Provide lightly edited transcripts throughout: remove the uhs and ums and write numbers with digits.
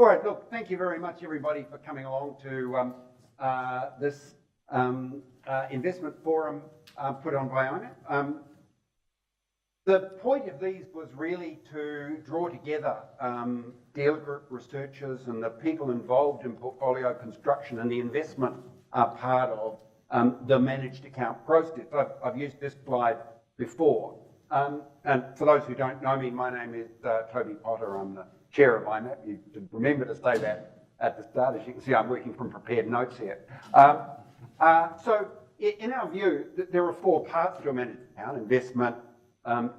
All right, look, thank you very much, everybody, for coming along to this investment forum put on by IMAP. The point of these was really to draw together dealer group researchers and the people involved in portfolio construction and the investment part of the managed account process. I've used this slide before. And for those who don't know me, my name is Toby Potter. I'm the chair of IMAP. You should remember to say that at the start. As you can see, I'm working from prepared notes here. So in our view, there are four parts to a managed account: investment,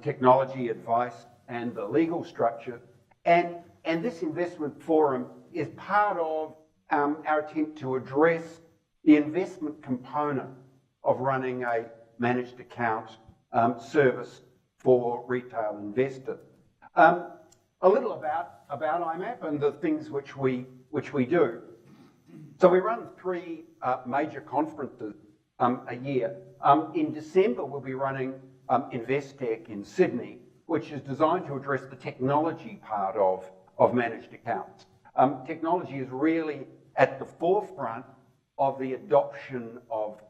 technology, advice, and the legal structure. And this investment forum is part of our attempt to address the investment component of running a managed account service for retail investors. A little about IMAP and the things which we do. So we run three major conferences a year. In December, we'll be running Investec in Sydney, which is designed to address the technology part of managed accounts. Technology is really at the forefront of the adoption of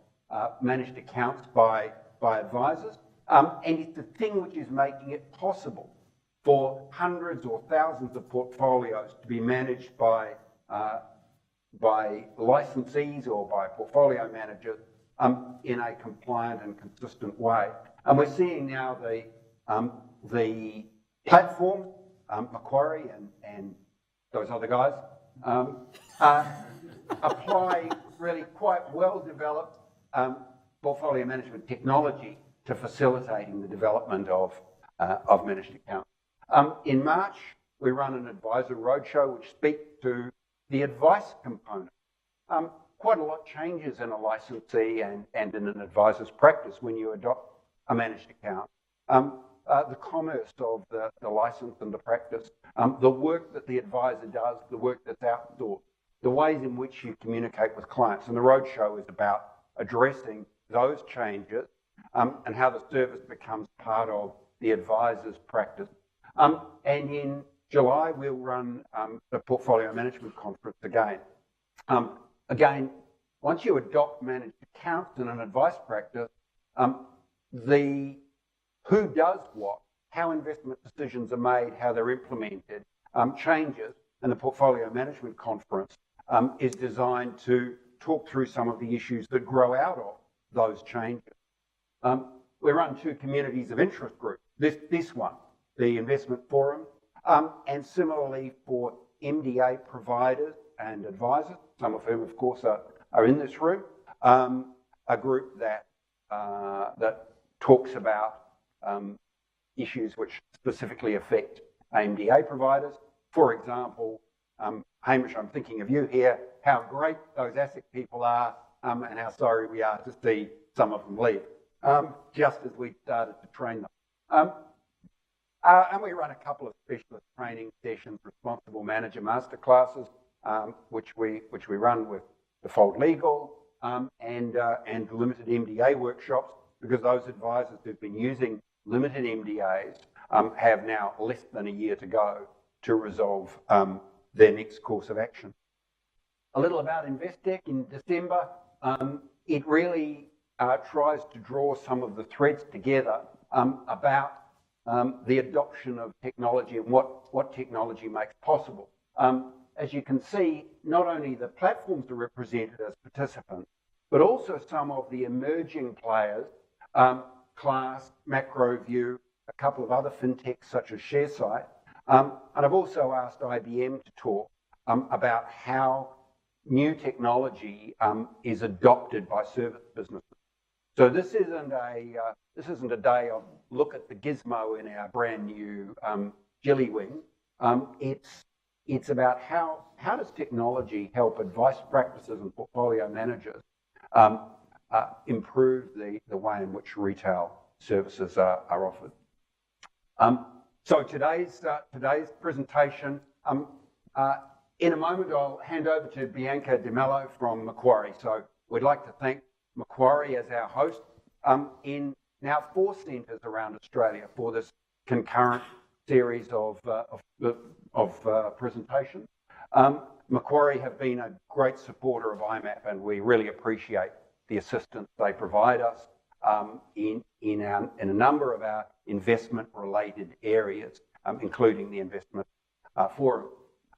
managed accounts by advisors, and it's the thing which is making it possible for hundreds or thousands of portfolios to be managed by licensees or by portfolio managers in a compliant and consistent way. And we're seeing now the platform, Macquarie and those other guys, apply really quite well-developed portfolio management technology to facilitating the development of managed accounts. In March, we run an advisor roadshow which speaks to the advice component. Quite a lot changes in a licensee and in an advisor's practice when you adopt a managed account. The commerce of the license and the practice, the work that the advisor does, the work that's outsourced, the ways in which you communicate with clients. And the roadshow is about addressing those changes and how the service becomes part of the advisor's practice. And in July, we'll run the Portfolio Management Conference again. Again, once you adopt managed accounts in an advice practice, the who does what, how investment decisions are made, how they're implemented, changes, and the Portfolio Management Conference is designed to talk through some of the issues that grow out of those changes. We run two communities of interest groups, this one, the Investment Forum, and similarly for MDA providers and advisors, some of whom, of course, are in this room, a group that talks about issues which specifically affect MDA providers. For example, Hamish, I'm thinking of you here, how great those ASIC people are, and how sorry we are to see some of them leave, just as we started to train them. And we run a couple of specialist training sessions, responsible manager masterclasses, which we run with Default Legal and limited MDA workshops, because those advisors who've been using limited MDAs have now less than a year to go to resolve their next course of action. A little about Investec in December. It really tries to draw some of the threads together about the adoption of technology and what technology makes possible. As you can see, not only the platforms are represented as participants, but also some of the emerging players, Class, MacroView, a couple of other fintechs such as ShareSite. And I've also asked IBM to talk about how new technology is adopted by service businesses. So this isn't a day of look at the gizmo in our brand new Jillywing. It's about how does technology help advice practices and portfolio managers improve the way in which retail services are offered. So today's presentation, in a moment I'll hand over to Bianca De Mello from Macquarie. So we'd like to thank Macquarie as our host in now 4 centres around Australia for this concurrent series of presentations. Macquarie have been a great supporter of IMAP, and we really appreciate the assistance they provide us in a number of our investment-related areas, including the investment forum.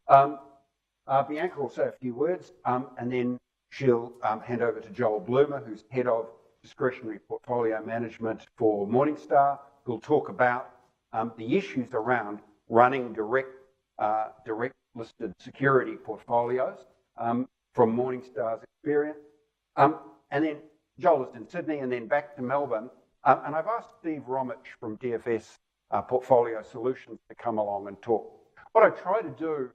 Bianca will say a few words, and then she'll hand over to Joel Bloomer, who's head of discretionary portfolio management for Morningstar, who'll talk about the issues around running direct listed security portfolios from Morningstar's experience. And then Joel is in Sydney, and then back to Melbourne. And I've asked Steve Romich from DFS Portfolio Solutions to come along and talk. What I try to do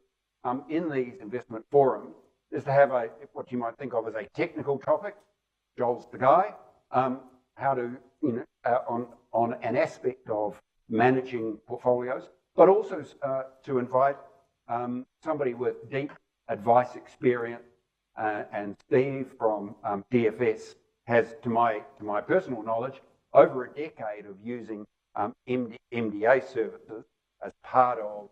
in these investment forums is to have what you might think of as a technical topic. Joel's the guy. How to, on an aspect of managing portfolios, but also to invite somebody with deep advice experience. And Steve from DFS has, to my personal knowledge, over a decade of using MDA services as part of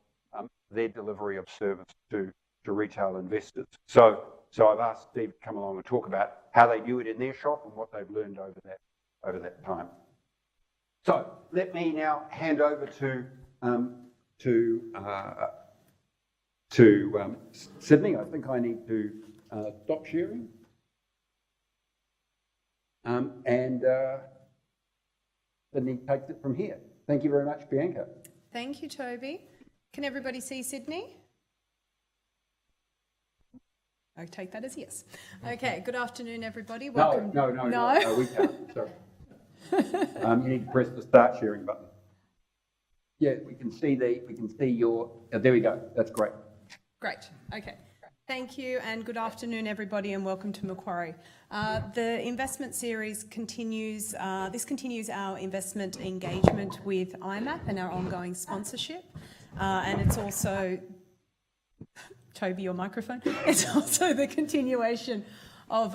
their delivery of service to retail investors. So I've asked Steve to come along and talk about how they do it in their shop and what they've learned over that time. So let me now hand over to Sydney. I think I need to stop sharing. And Sydney takes it from here. Thank you very much, Bianca. Thank you, Toby. Can everybody see Sydney? I take that as yes. Okay, good afternoon, everybody. Welcome. No, we can't. Sorry. You need to press the start sharing button. Yeah, we can see your. There we go. That's great. Great. Okay. Thank you, and good afternoon, everybody, and welcome to Macquarie. The investment series continues. This continues our investment engagement with IMAP and our ongoing sponsorship, and it's also. Toby, your microphone. It's also the continuation of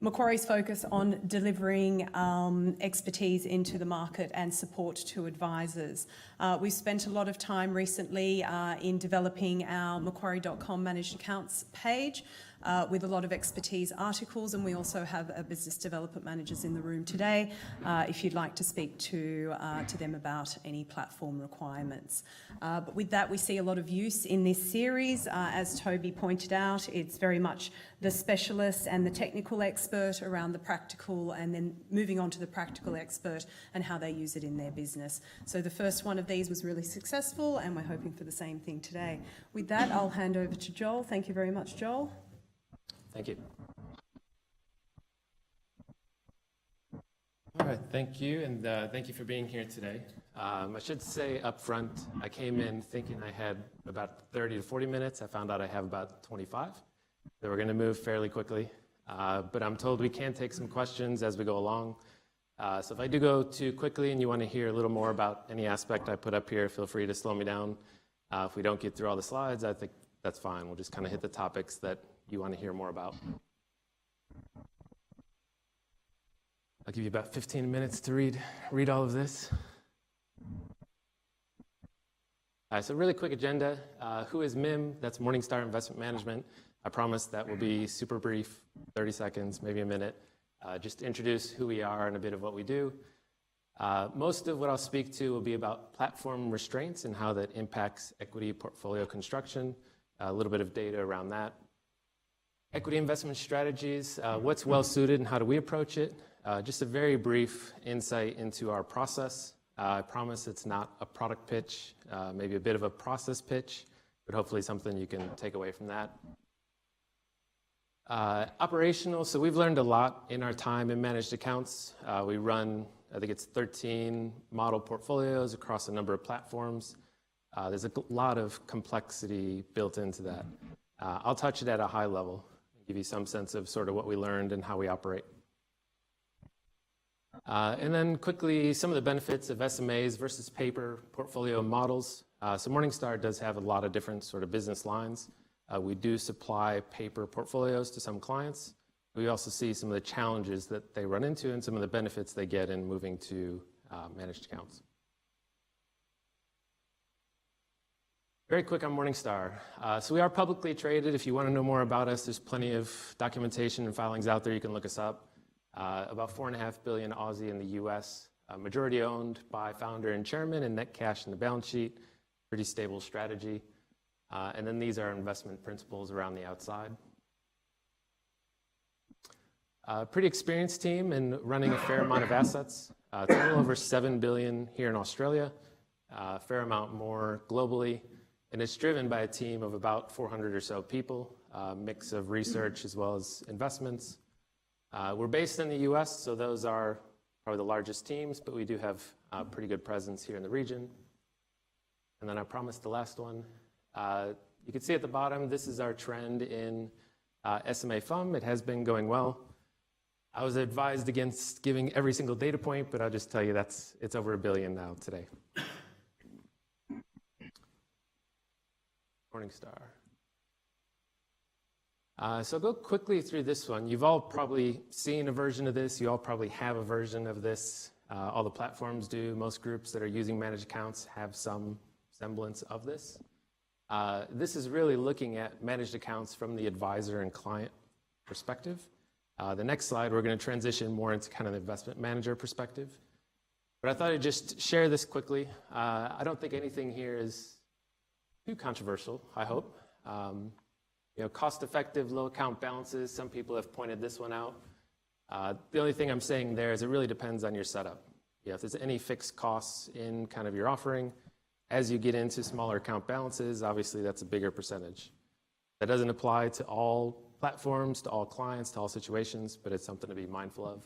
Macquarie's focus on delivering expertise into the market and support to advisors. We've spent a lot of time recently in developing our Macquarie.com managed accounts page with a lot of expertise articles, and we also have business development managers in the room today if you'd like to speak to them about any platform requirements. But with that, we see a lot of use in this series. As Toby pointed out, it's very much the specialist and the technical expert around the practical, and then moving on to the practical expert and how they use it in their business. So the first one of these was really successful, and we're hoping for the same thing today. With that, I'll hand over to Joel. Thank you very much, Joel. Thank you. All right, thank you, and thank you for being here today. I should say up front, I came in thinking I had about 30 to 40 minutes. I found out I have about 25. So we're going to move fairly quickly, but I'm told we can take some questions as we go along. So if I do go too quickly and you want to hear a little more about any aspect I put up here, feel free to slow me down. If we don't get through all the slides, I think that's fine. We'll just kind of hit the topics that you want to hear more about. I'll give you about 15 minutes to read all of this. So really quick agenda. Who is MIM? That's Morningstar Investment Management. I promise that will be super brief, 30 seconds, maybe a minute. Just to introduce who we are and a bit of what we do. Most of what I'll speak to will be about platform restraints and how that impacts equity portfolio construction, a little bit of data around that. Equity investment strategies, what's well suited and how do we approach it? Just a very brief insight into our process. I promise it's not a product pitch, maybe a bit of a process pitch, but hopefully something you can take away from that. Operational, so we've learned a lot in our time in managed accounts. We run, I think it's 13 model portfolios across a number of platforms. There's a lot of complexity built into that. I'll touch it at a high level, give you some sense of sort of what we learned and how we operate. And then quickly, some of the benefits of SMAs versus paper portfolio models. So Morningstar does have a lot of different sort of business lines. We do supply paper portfolios to some clients. We also see some of the challenges that they run into and some of the benefits they get in moving to managed accounts. Very quick on Morningstar. So we are publicly traded. If you want to know more about us, there's plenty of documentation and filings out there. You can look us up. About 4.5 billion Aussie in the US, majority owned by founder and chairman, and net cash in the balance sheet. Pretty stable strategy. And then these are investment principles around the outside. Pretty experienced team in running a fair amount of assets. It's a little over 7 billion here in Australia, a fair amount more globally. And it's driven by a team of about 400 or so people, a mix of research as well as investments. We're based in the US, so those are probably the largest teams, but we do have a pretty good presence here in the region. And then I promised the last one. You can see at the bottom, this is our trend in SMA FUM. It has been going well. I was advised against giving every single data point, but I'll just tell you it's over $1 billion now today. Morningstar. So I'll go quickly through this one. You've all probably seen a version of this. You all probably have a version of this. All the platforms do. Most groups that are using managed accounts have some semblance of this. This is really looking at managed accounts from the advisor and client perspective. The next slide, we're going to transition more into kind of the investment manager perspective. But I thought I'd just share this quickly. I don't think anything here is too controversial, I hope. Cost-effective, low account balances. Some people have pointed this one out. The only thing I'm saying there is it really depends on your setup. If there's any fixed costs in kind of your offering, as you get into smaller account balances, obviously that's a bigger percentage. That doesn't apply to all platforms, to all clients, to all situations, but it's something to be mindful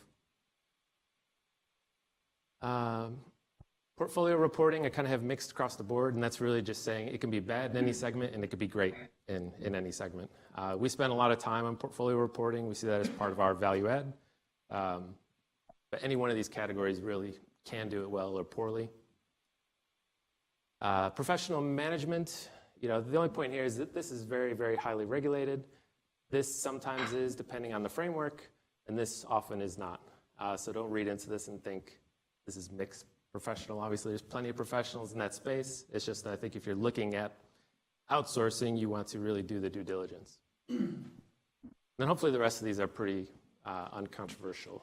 of. Portfolio reporting, I kind of have mixed across the board, and that's really just saying it can be bad in any segment and it could be great in any segment. We spend a lot of time on portfolio reporting. We see that as part of our value add. But any one of these categories really can do it well or poorly. Professional management, the only point here is that this is very, very highly regulated. This sometimes is, depending on the framework, and this often is not. So don't read into this and think this is mixed professional. Obviously, there's plenty of professionals in that space. It's just that I think if you're looking at outsourcing, you want to really do the due diligence. And then hopefully the rest of these are pretty uncontroversial.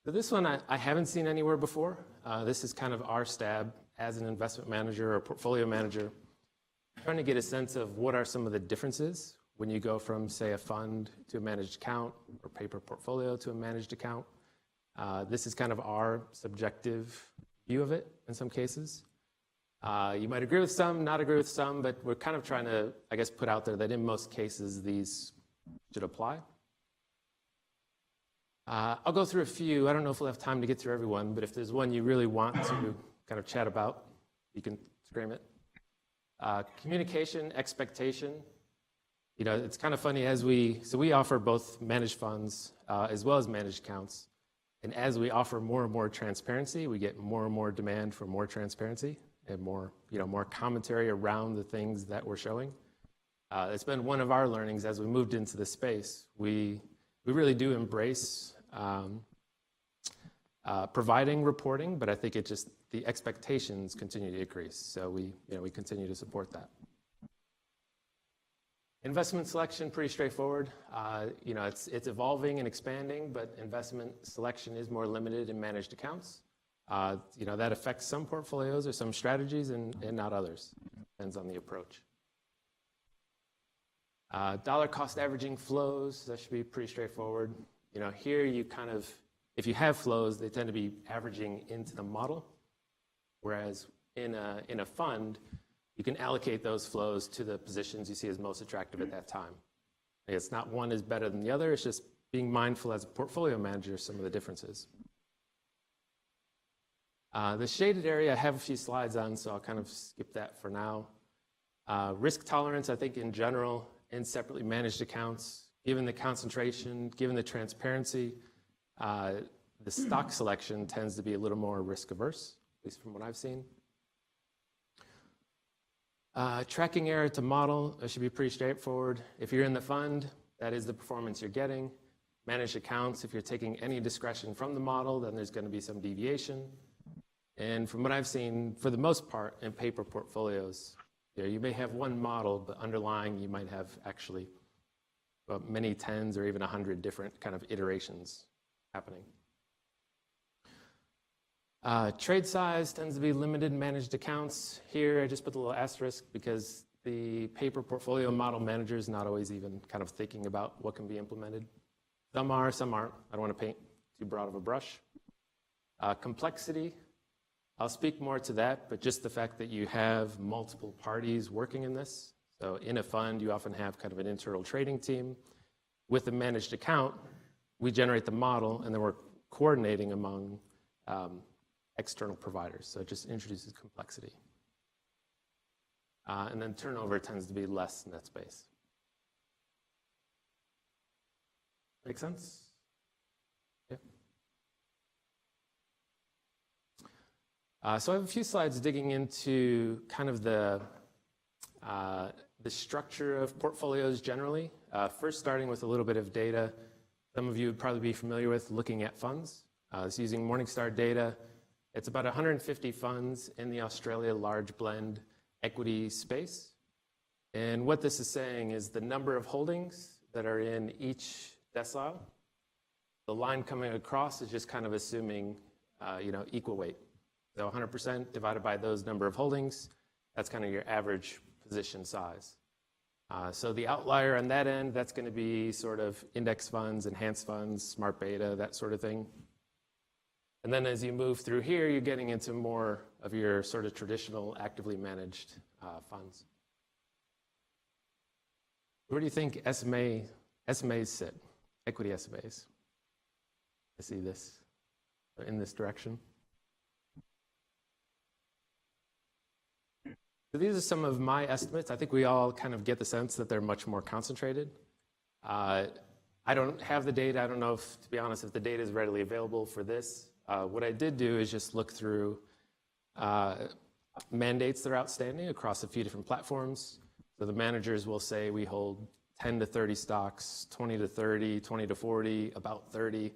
So this one I haven't seen anywhere before. This is kind of our stab as an investment manager or portfolio manager, trying to get a sense of what are some of the differences when you go from, say, a fund to a managed account or paper portfolio to a managed account. This is kind of our subjective view of it in some cases. You might agree with some, not agree with some, but we're kind of trying to, I guess, put out there that in most cases these should apply. I'll go through a few. I don't know if we'll have time to get through everyone, but if there's one you really want to kind of chat about, you can scream it. Communication, expectation. It's kind of funny so we offer both managed funds as well as managed accounts. And as we offer more and more transparency, we get more and more demand for more transparency and more commentary around the things that we're showing. It's been one of our learnings as we moved into this space. We really do embrace providing reporting, but I think the expectations continue to increase. So we continue to support that. Investment selection, pretty straightforward. It's evolving and expanding, but investment selection is more limited in managed accounts. That affects some portfolios or some strategies and not others. Depends on the approach. Dollar cost averaging flows, that should be pretty straightforward. Here you kind of, if you have flows, they tend to be averaging into the model, whereas in a fund, you can allocate those flows to the positions you see as most attractive at that time. It's not one is better than the other, it's just being mindful as a portfolio manager of some of the differences. The shaded area, I have a few slides on, so I'll kind of skip that for now. Risk tolerance, I think in general, in separately managed accounts, given the concentration, given the transparency, the stock selection tends to be a little more risk averse, at least from what I've seen. Tracking error to model, that should be pretty straightforward. If you're in the fund, that is the performance you're getting. Managed accounts, if you're taking any discretion from the model, then there's going to be some deviation. And from what I've seen, for the most part, in paper portfolios, you may have one model, but underlying you might have actually many tens or even 100 different kind of iterations happening. Trade size tends to be limited managed accounts. Here, I just put a little asterisk because the paper portfolio model manager is not always even kind of thinking about what can be implemented. Some are, some aren't. I don't want to paint too broad of a brush. Complexity, I'll speak more to that, but just the fact that you have multiple parties working in this. So in a fund, you often have kind of an internal trading team. With a managed account, we generate the model, and then we're coordinating among external providers. So it just introduces complexity. And then turnover tends to be less in that space. Make sense? Yeah. So I have a few slides digging into kind of the structure of portfolios generally. First, starting with a little bit of data. Some of you would probably be familiar with looking at funds. It's using Morningstar data. It's about 150 funds in the Australia large blend equity space. And what this is saying is the number of holdings that are in each decile. The line coming across is just kind of assuming equal weight. So 100% divided by those number of holdings, that's kind of your average position size. So the outlier on that end, that's going to be sort of index funds, enhanced funds, smart beta, that sort of thing. And then as you move through here, you're getting into more of your sort of traditional actively managed funds. Where do you think SMAs sit, equity SMAs? I see this in this direction. So these are some of my estimates. I think we all kind of get the sense that they're much more concentrated. I don't have the data. I don't know if, to be honest, if the data is readily available for this. What I did do is just look through mandates that are outstanding across a few different platforms. So the managers will say we hold 10 to 30 stocks, 20 to 30, 20 to 40, about 30.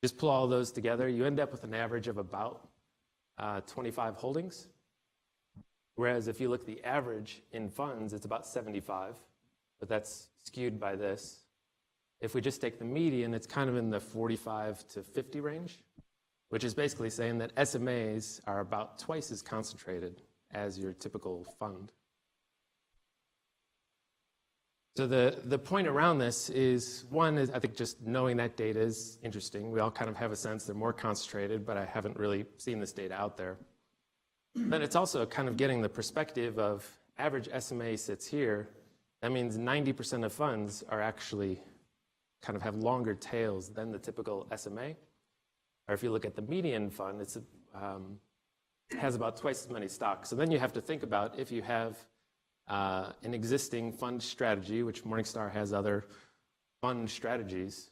Just pull all those together. You end up with an average of about 25 holdings. Whereas if you look at the average in funds, it's about 75, but that's skewed by this. If we just take the median, it's kind of in the 45 to 50 range, which is basically saying that SMAs are about twice as concentrated as your typical fund. So the point around this is, one is I think just knowing that data is interesting. We all kind of have a sense they're more concentrated, but I haven't really seen this data out there. Then it's also kind of getting the perspective of average SMA sits here. That means 90% of funds are actually kind of have longer tails than the typical SMA. Or if you look at the median fund, it has about twice as many stocks. So then you have to think about if you have an existing fund strategy, which Morningstar has other fund strategies,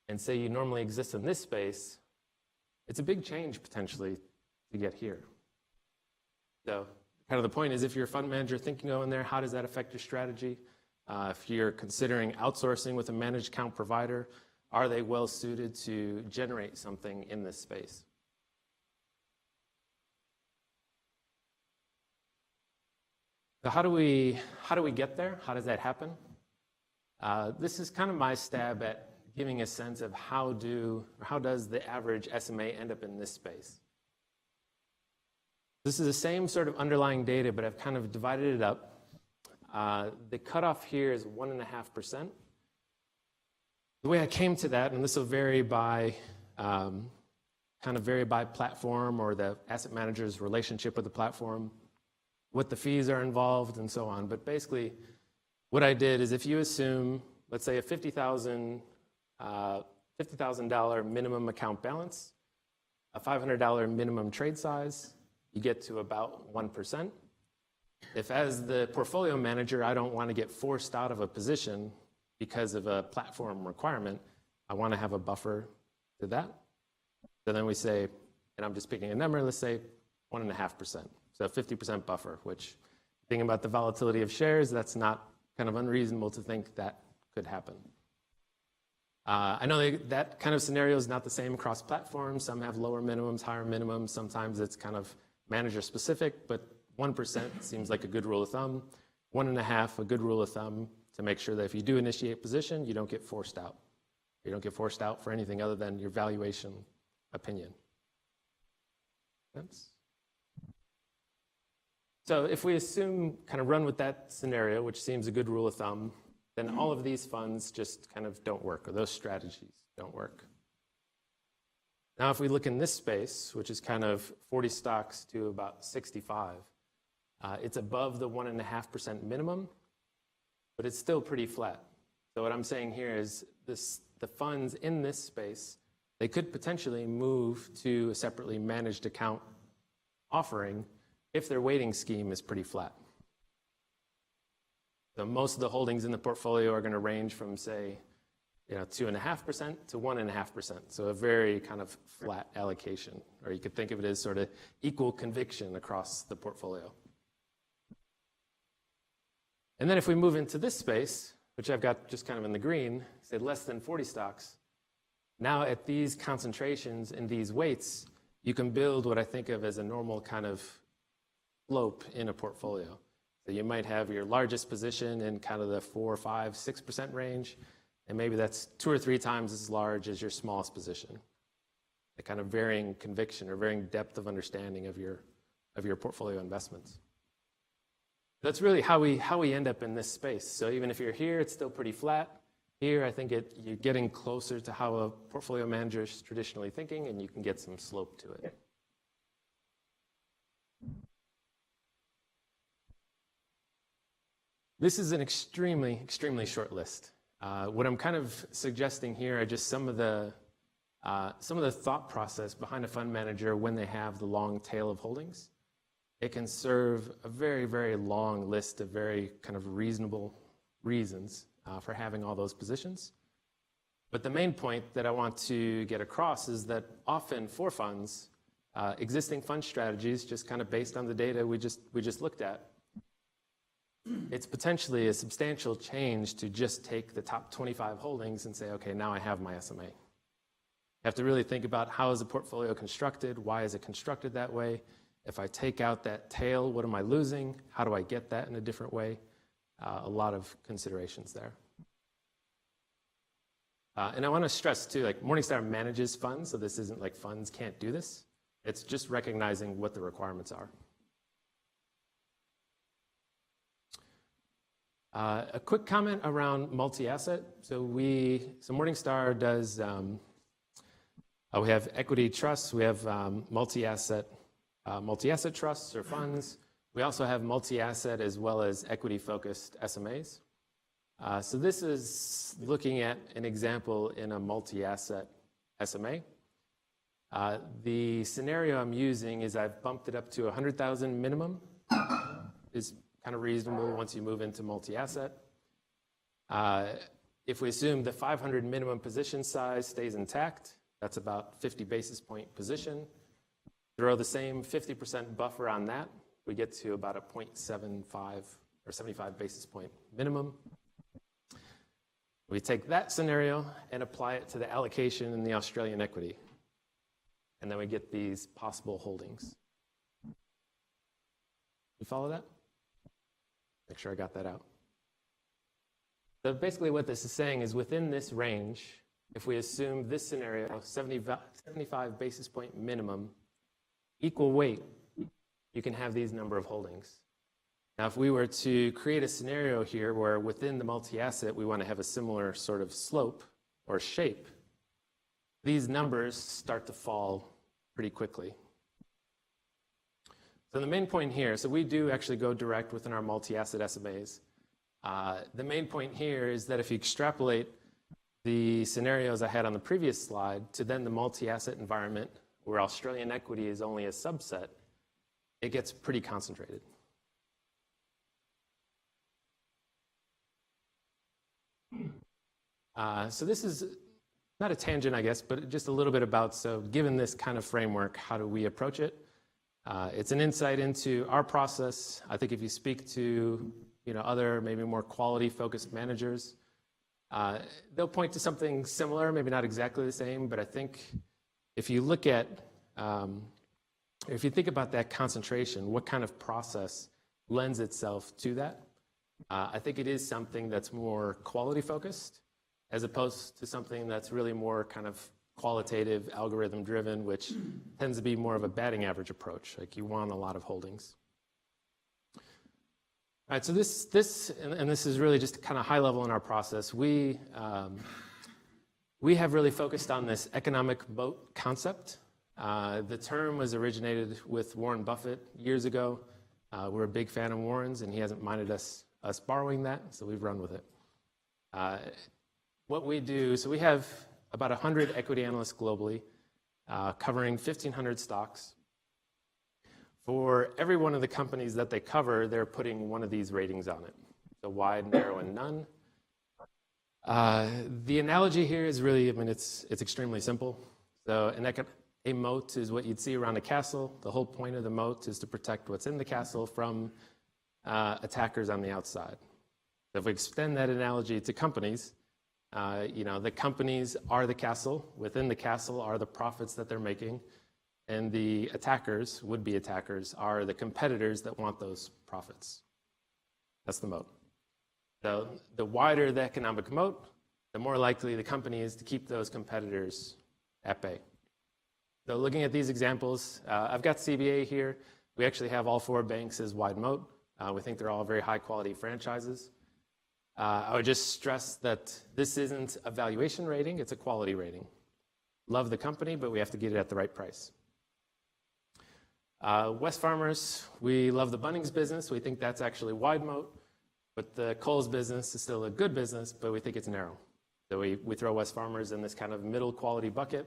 and say you normally exist in this space, it's a big change potentially to get here. So kind of the point is if you're a fund manager thinking in there, how does that affect your strategy? If you're considering outsourcing with a managed account provider, are they well suited to generate something in this space? So how do we get there? How does that happen? This is kind of my stab at giving a sense of how does the average SMA end up in this space. This is the same sort of underlying data, but I've kind of divided it up. The cutoff here is 1.5%. The way I came to that, and this will vary by platform or the asset manager's relationship with the platform, what the fees are involved, and so on. But basically, what I did is if you assume, let's say, a $50,000 minimum account balance, a $500 minimum trade size, you get to about 1%. If as the portfolio manager, I don't want to get forced out of a position because of a platform requirement, I want to have a buffer to that. So then we say, and I'm just picking a number, let's say 1.5%. So 50% buffer, which thinking about the volatility of shares, that's not kind of unreasonable to think that could happen. I know that kind of scenario is not the same across platforms. Some have lower minimums, higher minimums. Sometimes it's kind of manager specific, but 1% seems like a good rule of thumb. 1.5, a good rule of thumb to make sure that if you do initiate position, you don't get forced out. You don't get forced out for anything other than your valuation opinion. Oops. So if we assume, kind of run with that scenario, which seems a good rule of thumb, then all of these funds just kind of don't work, or those strategies don't work. Now, if we look in this space, which is kind of 40 stocks to about 65, it's above the 1.5% minimum, but it's still pretty flat. So what I'm saying here is the funds in this space, they could potentially move to a separately managed account offering if their weighting scheme is pretty flat. So most of the holdings in the portfolio are going to range from, say, 2.5% to 1.5%. So a very kind of flat allocation, or you could think of it as sort of equal conviction across the portfolio. And then if we move into this space, which I've got just kind of in the green, say less than 40 stocks, now at these concentrations and these weights, you can build what I think of as a normal kind of slope in a portfolio. So you might have your largest position in kind of the 4, 5, 6% range, and maybe that's 2 or 3 times as large as your smallest position. A kind of varying conviction or varying depth of understanding of your portfolio investments. That's really how we end up in this space. So even if you're here, it's still pretty flat. Here, I think you're getting closer to how a portfolio manager is traditionally thinking, and you can get some slope to it. This is an extremely, extremely short list. What I'm kind of suggesting here are just some of the thought process behind a fund manager when they have the long tail of holdings. It can serve a very, very long list of very kind of reasonable reasons for having all those positions. But the main point that I want to get across is that often for funds, existing fund strategies, just kind of based on the data we just looked at, it's potentially a substantial change to just take the top 25 holdings and say, okay, now I have my SMA. You have to really think about how is the portfolio constructed? Why is it constructed that way? If I take out that tail, what am I losing? How do I get that in a different way? A lot of considerations there. And I want to stress too, like Morningstar manages funds, so this isn't like funds can't do this. It's just recognizing what the requirements are. A quick comment around multi-asset. So Morningstar does, we have equity trusts, we have multi-asset trusts or funds. We also have multi-asset as well as equity-focused SMAs. So this is looking at an example in a multi-asset SMA. The scenario I'm using is I've bumped it up to 100,000 minimum. Is kind of reasonable once you move into multi-asset. If we assume the 500 minimum position size stays intact, that's about 50 basis point position. Throw the same 50% buffer on that, we get to about a 0.75 or 75 basis point minimum. We take that scenario and apply it to the allocation in the Australian equity. And then we get these possible holdings. You follow that? Make sure I got that out. So basically what this is saying is within this range, if we assume this scenario, 75 basis point minimum, equal weight, you can have these number of holdings. Now, if we were to create a scenario here where within the multi-asset, we want to have a similar sort of slope or shape, these numbers start to fall pretty quickly. So the main point here, so we do actually go direct within our multi-asset SMAs. The main point here is that if you extrapolate the scenarios I had on the previous slide to then the multi-asset environment where Australian equity is only a subset, it gets pretty concentrated. So this is not a tangent, I guess, but just a little bit about, so given this kind of framework, how do we approach it? It's an insight into our process. I think if you speak to other maybe more quality-focused managers, They'll point to something similar, maybe not exactly the same, but I think if you look at, if you think about that concentration, what kind of process lends itself to that? I think it is something that's more quality focused as opposed to something that's really more kind of qualitative, algorithm driven, which tends to be more of a batting average approach. Like you want a lot of holdings. All right, so this is really just kind of high level in our process. We have really focused on this economic moat concept. The term was originated with Warren Buffett years ago. We're a big fan of Warren's, and he hasn't minded us borrowing that, so we've run with it. What we do, so we have about 100 equity analysts globally, covering 1,500 stocks. For every one of the companies that they cover, they're putting one of these ratings on it. So wide, narrow, and none. The analogy here is really, I mean, it's extremely simple. So a moat is what you'd see around a castle. The whole point of the moat is to protect what's in the castle from attackers on the outside. So if we extend that analogy to companies, the companies are the castle. Within the castle are the profits that they're making. And the attackers, would-be attackers, are the competitors that want those profits. That's the moat. So the wider the economic moat, the more likely the company is to keep those competitors at bay. So looking at these examples, I've got CBA here. We actually have all 4 banks as wide moat. We think they're all very high-quality franchises. I would just stress that this isn't a valuation rating, it's a quality rating. Love the company, but we have to get it at the right price. Wesfarmers, we love the Bunnings business. We think that's actually wide moat, but the Kohl's business is still a good business, but we think it's narrow. So we throw Wesfarmers in this kind of middle quality bucket.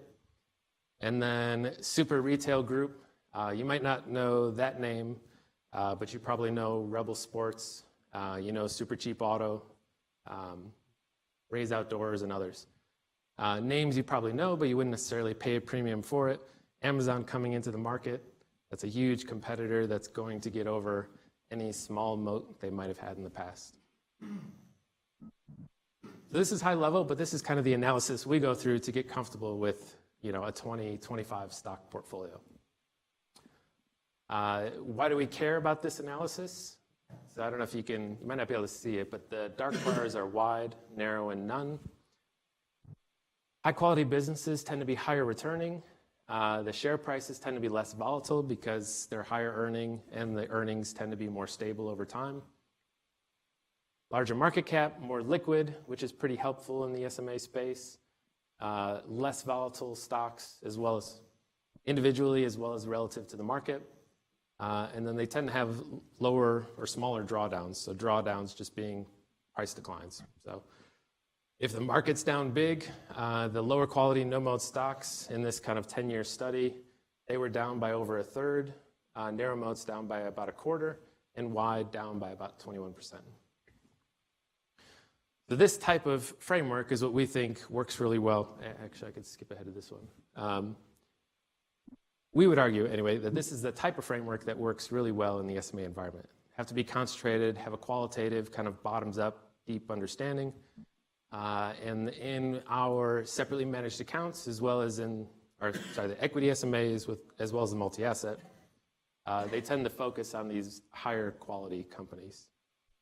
And then Super Retail Group, you might not know that name, but you probably know Rebel Sports, Super Cheap Auto, Ray's Outdoors, and others. Names you probably know, but you wouldn't necessarily pay a premium for it. Amazon coming into the market. That's a huge competitor that's going to get over any small moat they might have had in the past. So this is high level, but this is kind of the analysis we go through to get comfortable with, a 20, 25 stock portfolio. Why do we care about this analysis? So I don't know if you might not be able to see it, but the dark bars are wide, narrow, and none. High quality businesses tend to be higher returning. The share prices tend to be less volatile because they're higher earning and the earnings tend to be more stable over time. Larger market cap, more liquid, which is pretty helpful in the SMA space. Less volatile stocks as well as individually as well as relative to the market. And then they tend to have lower or smaller drawdowns. So drawdowns just being price declines. So if the market's down big, the lower quality no moat stocks in this kind of 10-year study, they were down by over a third, narrow moats down by about a quarter, and wide down by about 21%. So this type of framework is what we think works really well. Actually, I could skip ahead of this one. We would argue, anyway, that this is the type of framework that works really well in the SMA environment. Have to be concentrated, have a qualitative, kind of bottoms-up, deep understanding. And in our separately managed accounts, as well as the equity SMAs, as well as the multi-asset, they tend to focus on these higher quality companies.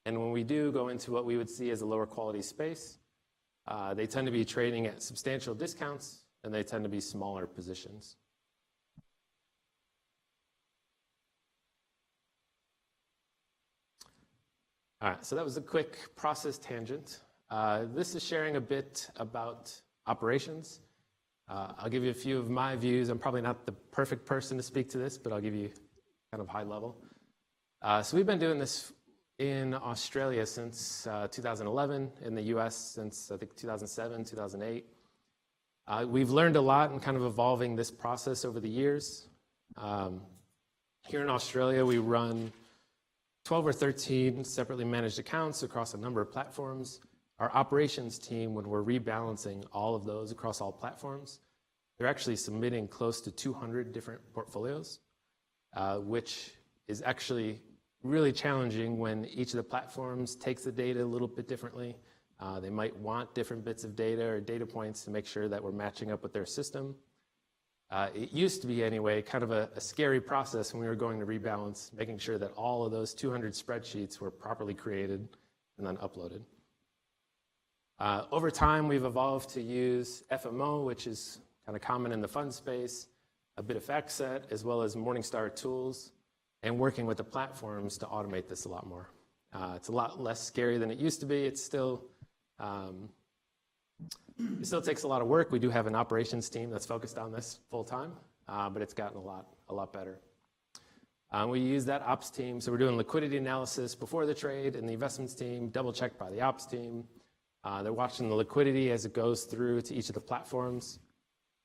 And when we do go into what we would see as a lower quality space, they tend to be trading at substantial discounts, and they tend to be smaller positions. All right, so that was a quick process tangent. This is sharing a bit about operations. I'll give you a few of my views. I'm probably not the perfect person to speak to this, but I'll give you kind of high level. So we've been doing this in Australia since 2011, in the US since I think 2007, 2008. We've learned a lot in kind of evolving this process over the years. Here in Australia, we run 12 or 13 separately managed accounts across a number of platforms. Our operations team, when we're rebalancing all of those across all platforms, they're actually submitting close to 200 different portfolios, which is actually really challenging when each of the platforms takes the data a little bit differently. They might want different bits of data or data points to make sure that we're matching up with their system. It used to be, anyway, kind of a scary process when we were going to rebalance, making sure that all of those 200 spreadsheets were properly created and then uploaded. Over time, we've evolved to use FMO, which is kind of common in the fund space, a bit of FactSet, as well as Morningstar tools, and working with the platforms to automate this a lot more. It's a lot less scary than it used to be. It still takes a lot of work. We do have an operations team that's focused on this full time, but it's gotten a lot better. We use that ops team, so we're doing liquidity analysis before the trade, and the investments team double checked by the ops team. They're watching the liquidity as it goes through to each of the platforms.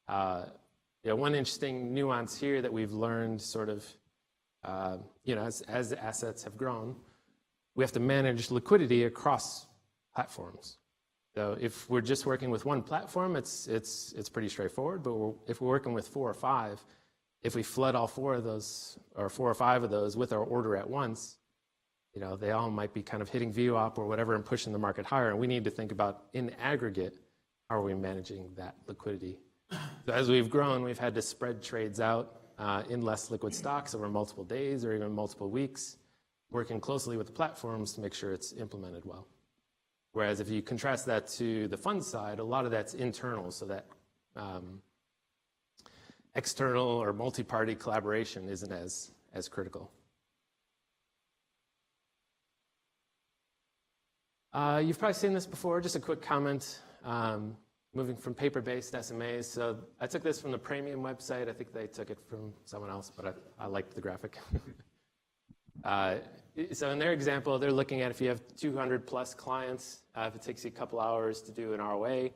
One interesting nuance here that we've learned sort of, as the assets have grown, we have to manage liquidity across platforms. So if we're just working with one platform, it's pretty straightforward. But if we're working with 4 or 5, if we flood all 4 of those or 4 or 5 of those with our order at once, they all might be kind of hitting VWAP or whatever and pushing the market higher. And we need to think about, in aggregate, how are we managing that liquidity? So as we've grown, we've had to spread trades out in less liquid stocks over multiple days or even multiple weeks, working closely with the platforms to make sure it's implemented well. Whereas if you contrast that to the fund side, a lot of that's internal, so that external or multi-party collaboration isn't as critical. You've probably seen this before. Just a quick comment. Moving from paper-based SMAs. So I took this from the Premium website. I think they took it from someone else, but I liked the graphic. So in their example, they're looking at if you have 200 plus clients, if it takes you a couple hours to do an ROA,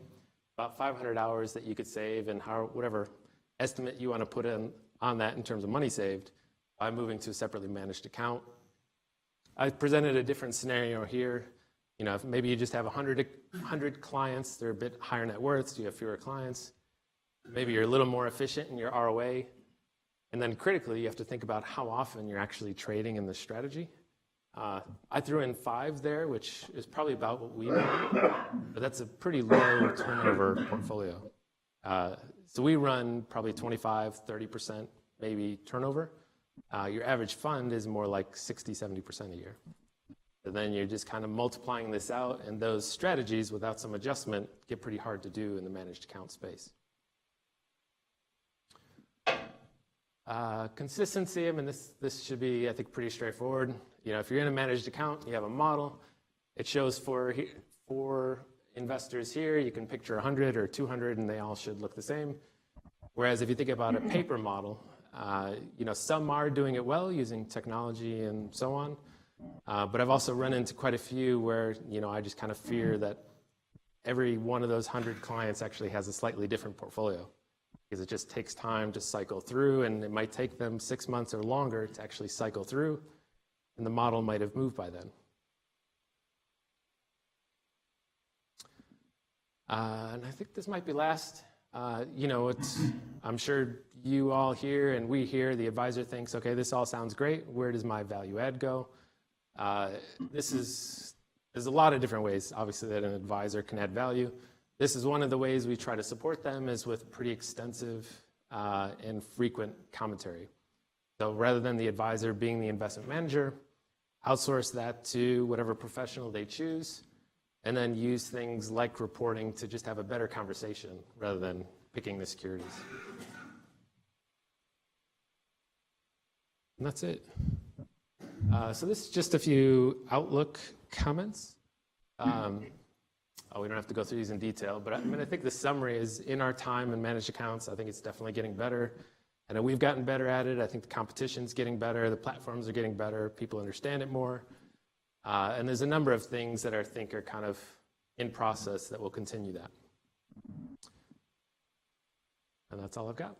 about 500 hours that you could save, and whatever estimate you want to put in on that in terms of money saved by moving to a separately managed account. I presented a different scenario here. If maybe you just have 100 clients, they're a bit higher net worths, you have fewer clients. Maybe you're a little more efficient in your ROA. And then critically, you have to think about how often you're actually trading in the strategy. I threw in 5 there, which is probably about what we run, but that's a pretty low turnover portfolio. So we run probably 25, 30% maybe turnover. Your average fund is more like 60, 70% a year. And then you're just kind of multiplying this out, and those strategies without some adjustment get pretty hard to do in the managed account space. Consistency, this should be, I think, pretty straightforward. If you're in a managed account, you have a model. It shows for investors here, you can picture 100 or 200, and they all should look the same. Whereas if you think about a paper model, some are doing it well using technology and so on. But I've also run into quite a few where, I just kind of fear that every one of those 100 clients actually has a slightly different portfolio, because it just takes time to cycle through, and it might take them 6 months or longer to actually cycle through, and the model might have moved by then. And I think this might be last. I'm sure you all here and we here, the advisor thinks, okay, this all sounds great. Where does my value add go? There's a lot of different ways, obviously, that an advisor can add value. This is one of the ways we try to support them, is with pretty extensive and frequent commentary. So rather than the advisor being the investment manager, outsource that to whatever professional they choose, and then use things like reporting to just have a better conversation rather than picking the securities. And that's it. So this is just a few Outlook comments. We don't have to go through these in detail, but I think the summary is, in our time in managed accounts, I think it's definitely getting better. And we've gotten better at it. I think the competition's getting better. The platforms are getting better. People understand it more. And there's a number of things that I think are kind of in process that will continue that. And that's all I've got.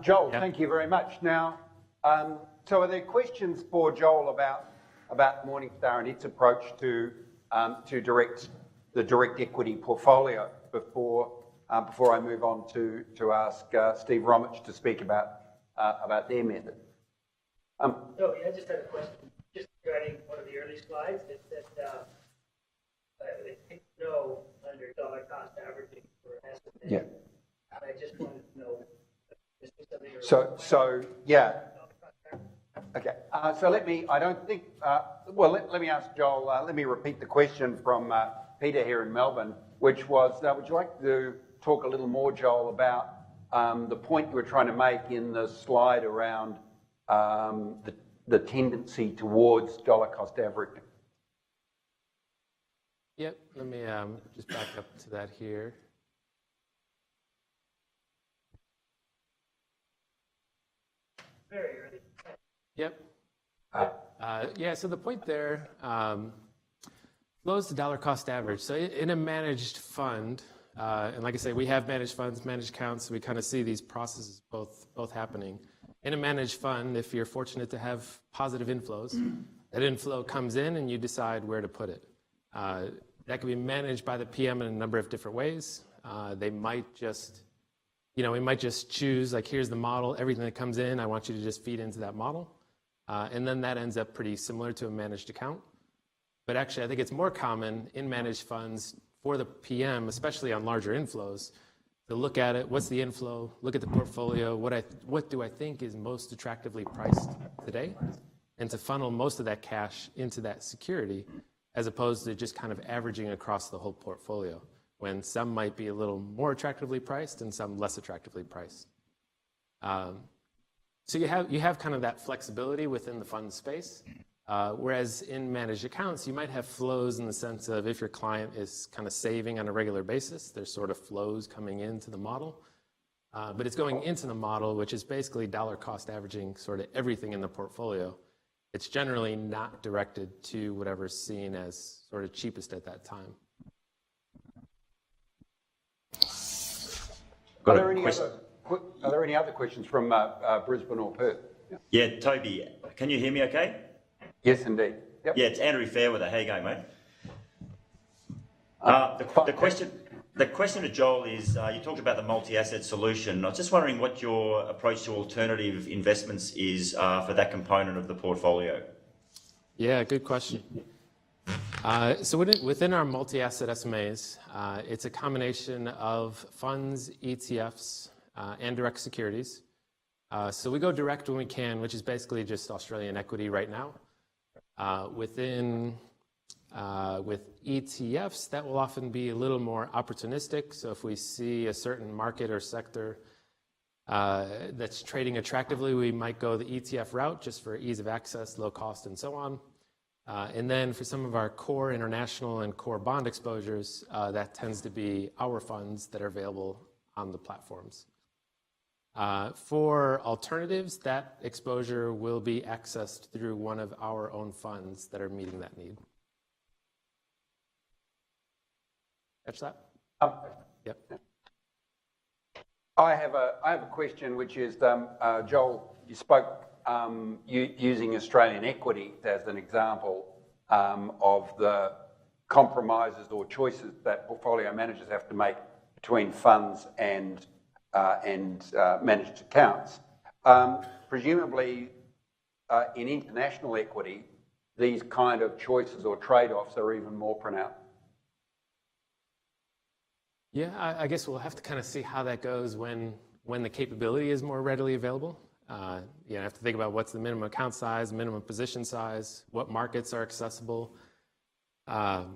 Joel, Thank you very much. Now, so are there questions for Joel about Morningstar and its approach to the direct equity portfolio before I move on to ask Steve Romich to speak about their method? I just had a question, just regarding one of the early slides that said go under dollar cost averaging for SMA. Yeah. I just wanted to know if this is something you're. So yeah. Okay. So let me. I don't think. Let me ask Joel. Let me repeat the question from Peter here in Melbourne, which was: would you like to talk a little more, Joel, about the point you were trying to make in the slide around the tendency towards dollar cost averaging? Yep, let me just back up to that here. Very early. Yep. Yeah, so the point there, flows to dollar cost average. So in a managed fund, and like I say, we have managed funds, managed accounts, so we kind of see these processes both happening. In a managed fund, if you're fortunate to have positive inflows, that inflow comes in and you decide where to put it. That can be managed by the PM in a number of different ways. They might just, we might just choose, like, here's the model, everything that comes in, I want you to just feed into that model. And then that ends up pretty similar to a managed account. But actually, I think it's more common in managed funds for the PM, especially on larger inflows, to look at it, what's the inflow, look at the portfolio, what do I think is most attractively priced today, and to funnel most of that cash into that security, as opposed to just kind of averaging across the whole portfolio, when some might be a little more attractively priced and some less attractively priced. So you have kind of that flexibility within the fund space, whereas in managed accounts, you might have flows in the sense of if your client is kind of saving on a regular basis, there's sort of flows coming into the model. But it's going into the model, which is basically dollar cost averaging sort of everything in the portfolio. It's generally not directed to whatever's seen as sort of cheapest at that time. Are there any other questions from Brisbane or Perth? Yeah, Toby, can you hear me okay? Yes, indeed. Yep. Yeah, it's Andrew Fairweather. How you going, mate? The question to Joel is, you talked about the multi-asset solution. I was just wondering what your approach to alternative investments is for that component of the portfolio. Yeah, good question. So within our multi-asset SMAs, it's a combination of funds, ETFs, and direct securities. So we go direct when we can, which is basically just Australian equity right now. With ETFs, that will often be a little more opportunistic. So if we see a certain market or sector that's trading attractively, we might go the ETF route just for ease of access, low cost, and so on. And then for some of our core international and core bond exposures, that tends to be our funds that are available on the platforms. For alternatives, that exposure will be accessed through one of our own funds that are meeting that need. Catch that? Yep. I have a question, which is, Joel, you spoke using Australian equity as an example of the compromises or choices that portfolio managers have to make between funds and managed accounts. Presumably, in international equity, these kind of choices or trade-offs are even more pronounced. Yeah, I guess we'll have to kind of see how that goes when the capability is more readily available. You have to think about what's the minimum account size, minimum position size, what markets are accessible. I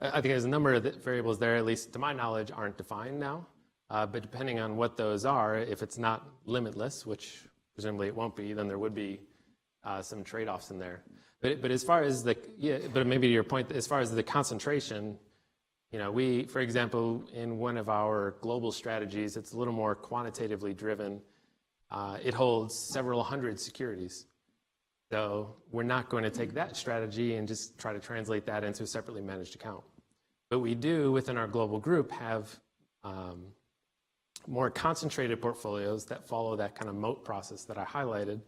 think there's a number of variables there, at least to my knowledge, aren't defined now. But depending on what those are, if it's not limitless, which presumably it won't be, then there would be some trade-offs in there. But as far as but maybe to your point, as far as the concentration, we, for example, in one of our global strategies, it's a little more quantitatively driven. It holds several hundred securities. So we're not going to take that strategy and just try to translate that into a separately managed account. But we do, within our global group, have more concentrated portfolios that follow that kind of moat process that I highlighted.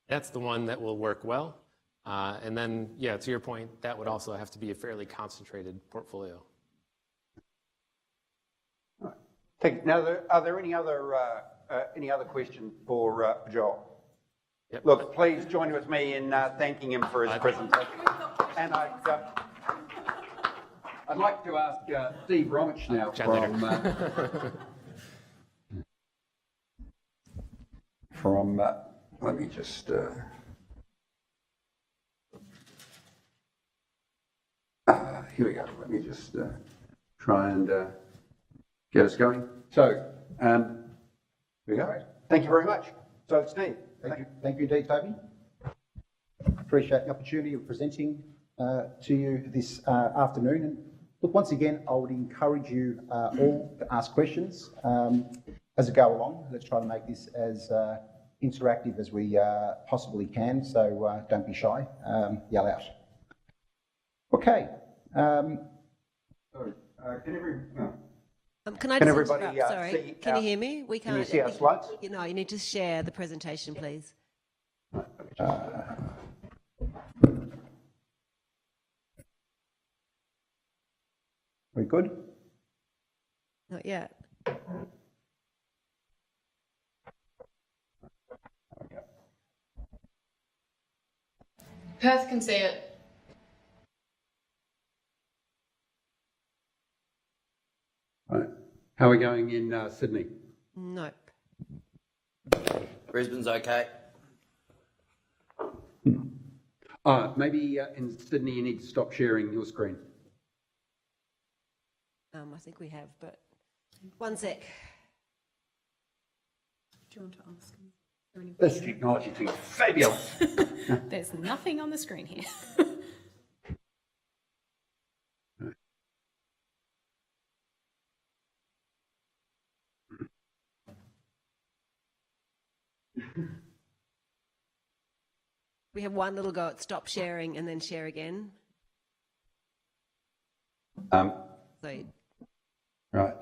That's the one that will work well. And then, to your point, that would also have to be a fairly concentrated portfolio. Now, are there any other questions for Joel? Yep. Look, please join with me in thanking him for his presentation. And I'd like to ask Steve Romich now Chat from, let me just, here we go. Let me just try and get us going. So, here we go. Thank you very much. So, Steve. Thank you indeed, Toby. Appreciate the opportunity of presenting to you this afternoon. And look, once again, I would encourage you all to ask questions as we go along. Let's try to make this as interactive as we possibly can. So don't be shy. Yell out. Okay. Can Can I just everybody interrupt? Sorry. see Can you hear me? We can't. you see our slides? No, you need to share the presentation, please. We good? Not yet. Perth can see it. Right. How are we going in Sydney? Nope. Brisbane's okay. Maybe in Sydney you need to stop sharing your screen. I think we have, but one sec. Do you want to ask him? Is there any This question? technology thing is fabulous. There's nothing on the screen here. We have one little go at stop sharing and then share again. So Right.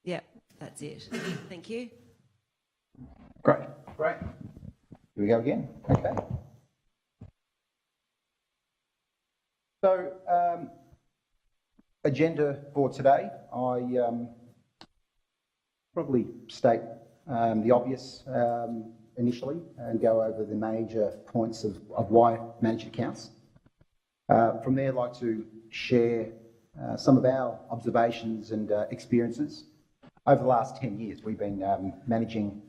yeah, that's it. Thank you. Great. Here we go again. Okay. So, agenda for today, I probably state the obvious initially and go over the major points of why managed accounts. From there, I'd like to share some of our observations and experiences. Over the last 10 years, we've been managing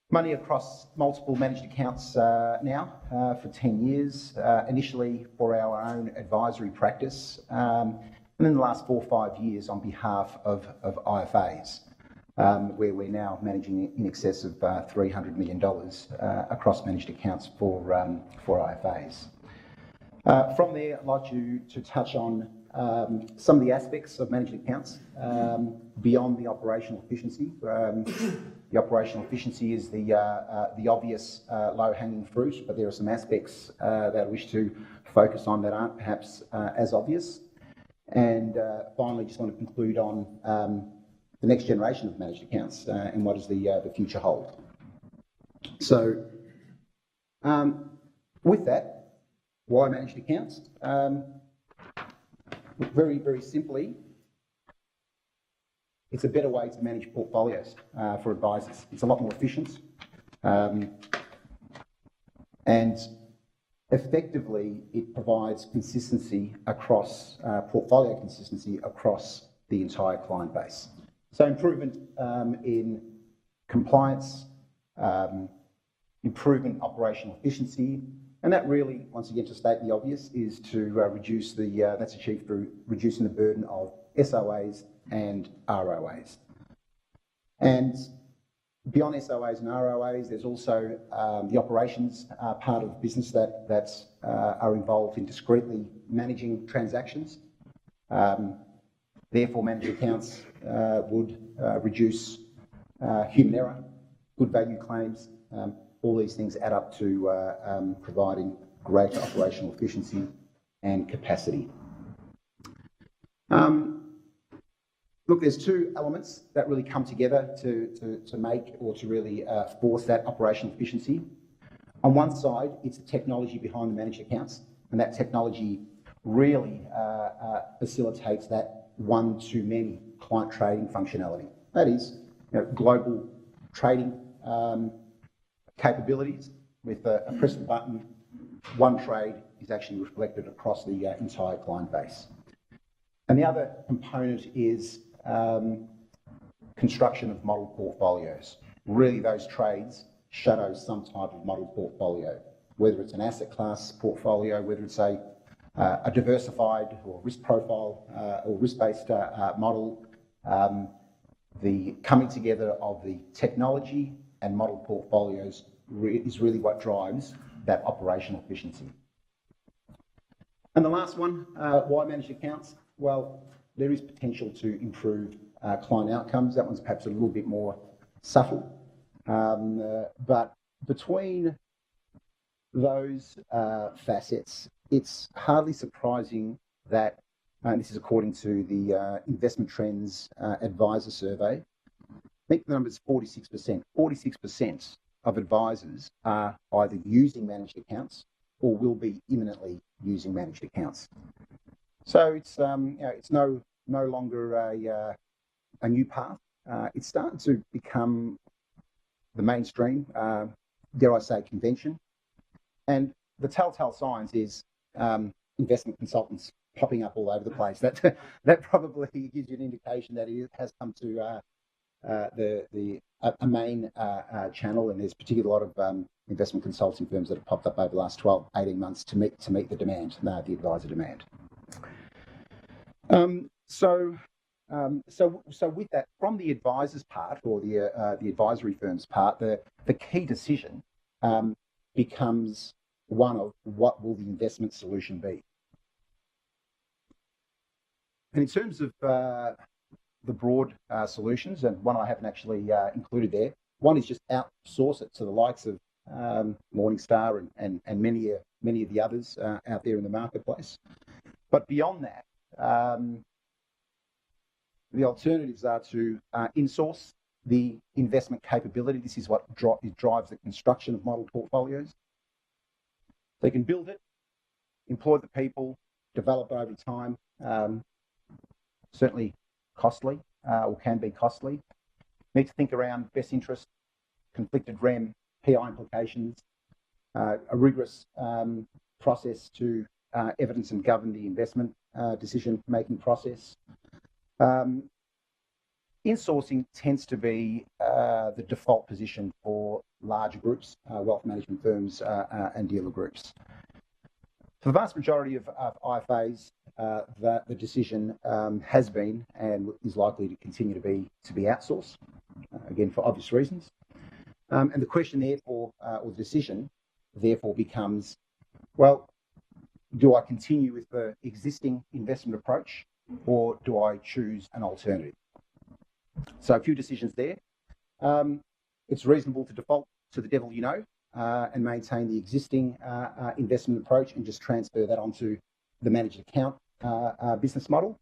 money across multiple managed accounts now for 10 years, initially for our own advisory practice, and in the last 4 or 5 years on behalf of IFAs, where we're now managing in excess of $300 million across managed accounts for IFAs. From there, I'd like to touch on some of the aspects of managed accounts beyond the operational efficiency. The operational efficiency is the obvious low-hanging fruit, but there are some aspects that I wish to focus on that aren't perhaps as obvious. And finally, just want to conclude on the next generation of managed accounts and what does the future hold. So, with that, why managed accounts? Very, very simply, it's a better way to manage portfolios for advisors. It's a lot more efficient, and effectively it provides consistency across portfolio consistency across the entire client base. So improvement in compliance, improvement in operational efficiency, and that really, once again, to state the obvious, is to reduce that's achieved through reducing the burden of SOAs and ROAs. And beyond SOAs and ROAs, there's also the operations part of the business that are involved in discreetly managing transactions. Therefore, managed accounts would reduce human error, good value claims. All these things add up to providing greater operational efficiency and capacity. Look, there's two elements that really come together to make or to really force that operational efficiency. On one side, it's the technology behind the managed accounts, and that technology really facilitates that one-to-many client trading functionality. That is, global trading capabilities with a press of a button, one trade is actually reflected across the entire client base. And the other component is construction of model portfolios. Really, those trades shadow some type of model portfolio, whether it's an asset class portfolio, whether it's a diversified or risk profile or risk-based model. The coming together of the technology and model portfolios is really what drives that operational efficiency. And the last one, why managed accounts? Well, there is potential to improve client outcomes. That one's perhaps a little bit more subtle. But between those facets, it's hardly surprising that, and this is according to the Investment Trends Advisor Survey, I think the number is 46%. 46% of advisors are either using managed accounts or will be imminently using managed accounts. So it's it's no longer a new path. It's starting to become the mainstream, dare I say, convention. And the telltale signs is investment consultants popping up all over the place. That probably gives you an indication that it has come to a main channel, and there's particularly a lot of investment consulting firms that have popped up over the last 12, 18 months to meet the demand, the advisor demand. So with that, from the advisor's part or the advisory firm's part, the key decision becomes one of what will the investment solution be. And in terms of the broad solutions, and one I haven't actually included there, one is just outsource it to the likes of Morningstar and many of the others out there in the marketplace. But beyond that, the alternatives are to insource the investment capability. This is what drives the construction of model portfolios. They can build it, employ the people, develop over time. Certainly costly, or can be costly. Need to think around best interest, conflicted REM, PI implications, a rigorous process to evidence and govern the investment decision-making process. Insourcing tends to be the default position for larger groups, wealth management firms and dealer groups. For the vast majority of IFAs, that the decision has been and is likely to continue to be outsourced, again for obvious reasons. And the question therefore, or the decision therefore becomes, well, do I continue with the existing investment approach or do I choose an alternative? So a few decisions there. It's reasonable to default to the devil you know and maintain the existing investment approach and just transfer that onto the managed account business model.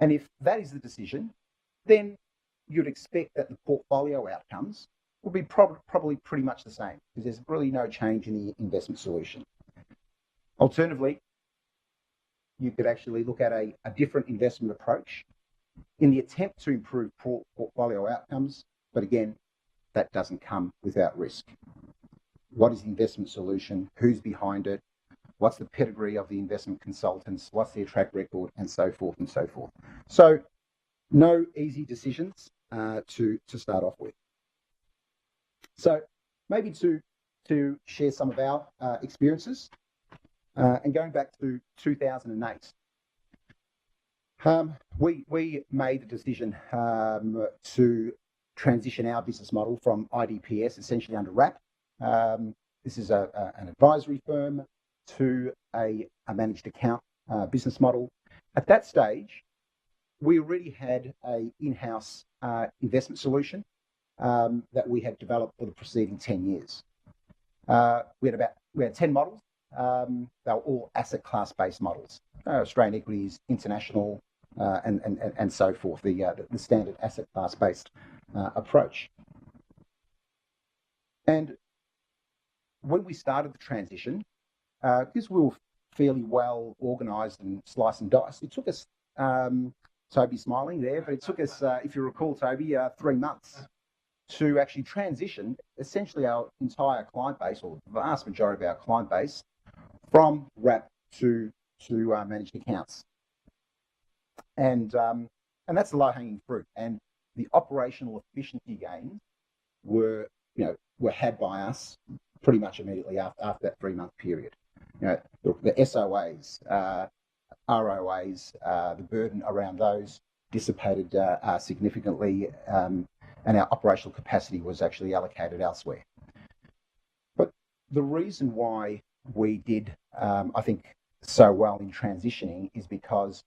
And if that is the decision, then you'd expect that the portfolio outcomes will be probably pretty much the same because there's really no change in the investment solution. Alternatively, you could actually look at a different investment approach in the attempt to improve portfolio outcomes, but again, that doesn't come without risk. What is the investment solution? Who's behind it? What's the pedigree of the investment consultants? What's their track record? And so forth and so forth. So no easy decisions to start off with. So maybe to share some of our experiences and going back to 2008, we made the decision to transition our business model from IDPS, essentially under wrap. This is an advisory firm to a managed account business model. At that stage, we already had an in-house investment solution that we had developed for the preceding 10 years. We had 10 models. They were all asset class-based models, Australian equities, international, and so forth, the standard asset class-based approach. And when we started the transition, because we were fairly well organised and slice and dice, it took us, Toby's smiling there, but it took us, if you recall, Toby, 3 months to actually transition essentially our entire client base, or the vast majority of our client base, from wrap to managed accounts. And that's the low-hanging fruit. And the operational efficiency gains were had by us pretty much immediately after that 3-month period. The SOAs, ROAs, the burden around those dissipated significantly, and our operational capacity was actually allocated elsewhere. But the reason why we did, I think, so well in transitioning is because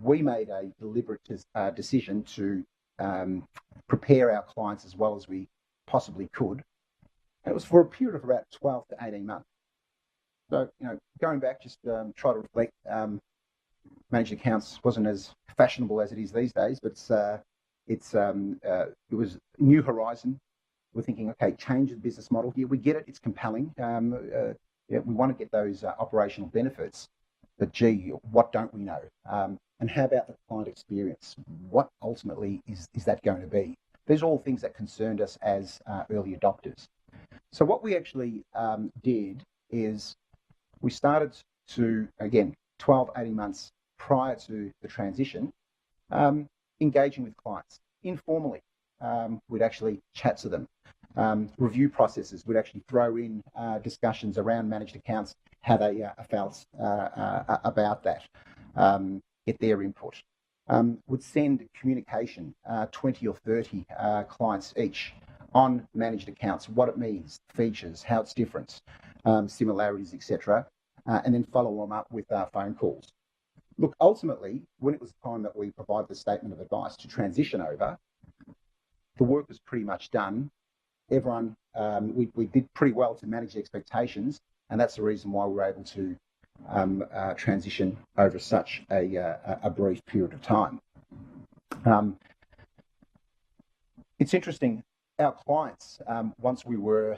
we made a deliberate decision to prepare our clients as well as we possibly could. And it was for a period of about 12 to 18 months. So, going back, just try to reflect, managed accounts wasn't as fashionable as it is these days, but it was new horizon. We're thinking, okay, change the business model here. We get it; it's compelling. We want to get those operational benefits, but gee, what don't we know? And how about the client experience? What ultimately is that going to be? These are all things that concerned us as early adopters. So what we actually did is we started to, again, 12, 18 months prior to the transition, engaging with clients informally. We'd actually chat to them. Review processes would actually throw in discussions around managed accounts, how they felt about that, get their input. Would send communication, 20 or 30 clients each, on managed accounts, what it means, features, how it's different, similarities, etc., and then follow them up with phone calls. Look, ultimately, when it was time that we provided the statement of advice to transition over, the work was pretty much done. Everyone, we did pretty well to manage expectations, and that's the reason why we were able to transition over such a brief period of time. It's interesting, our clients, once we were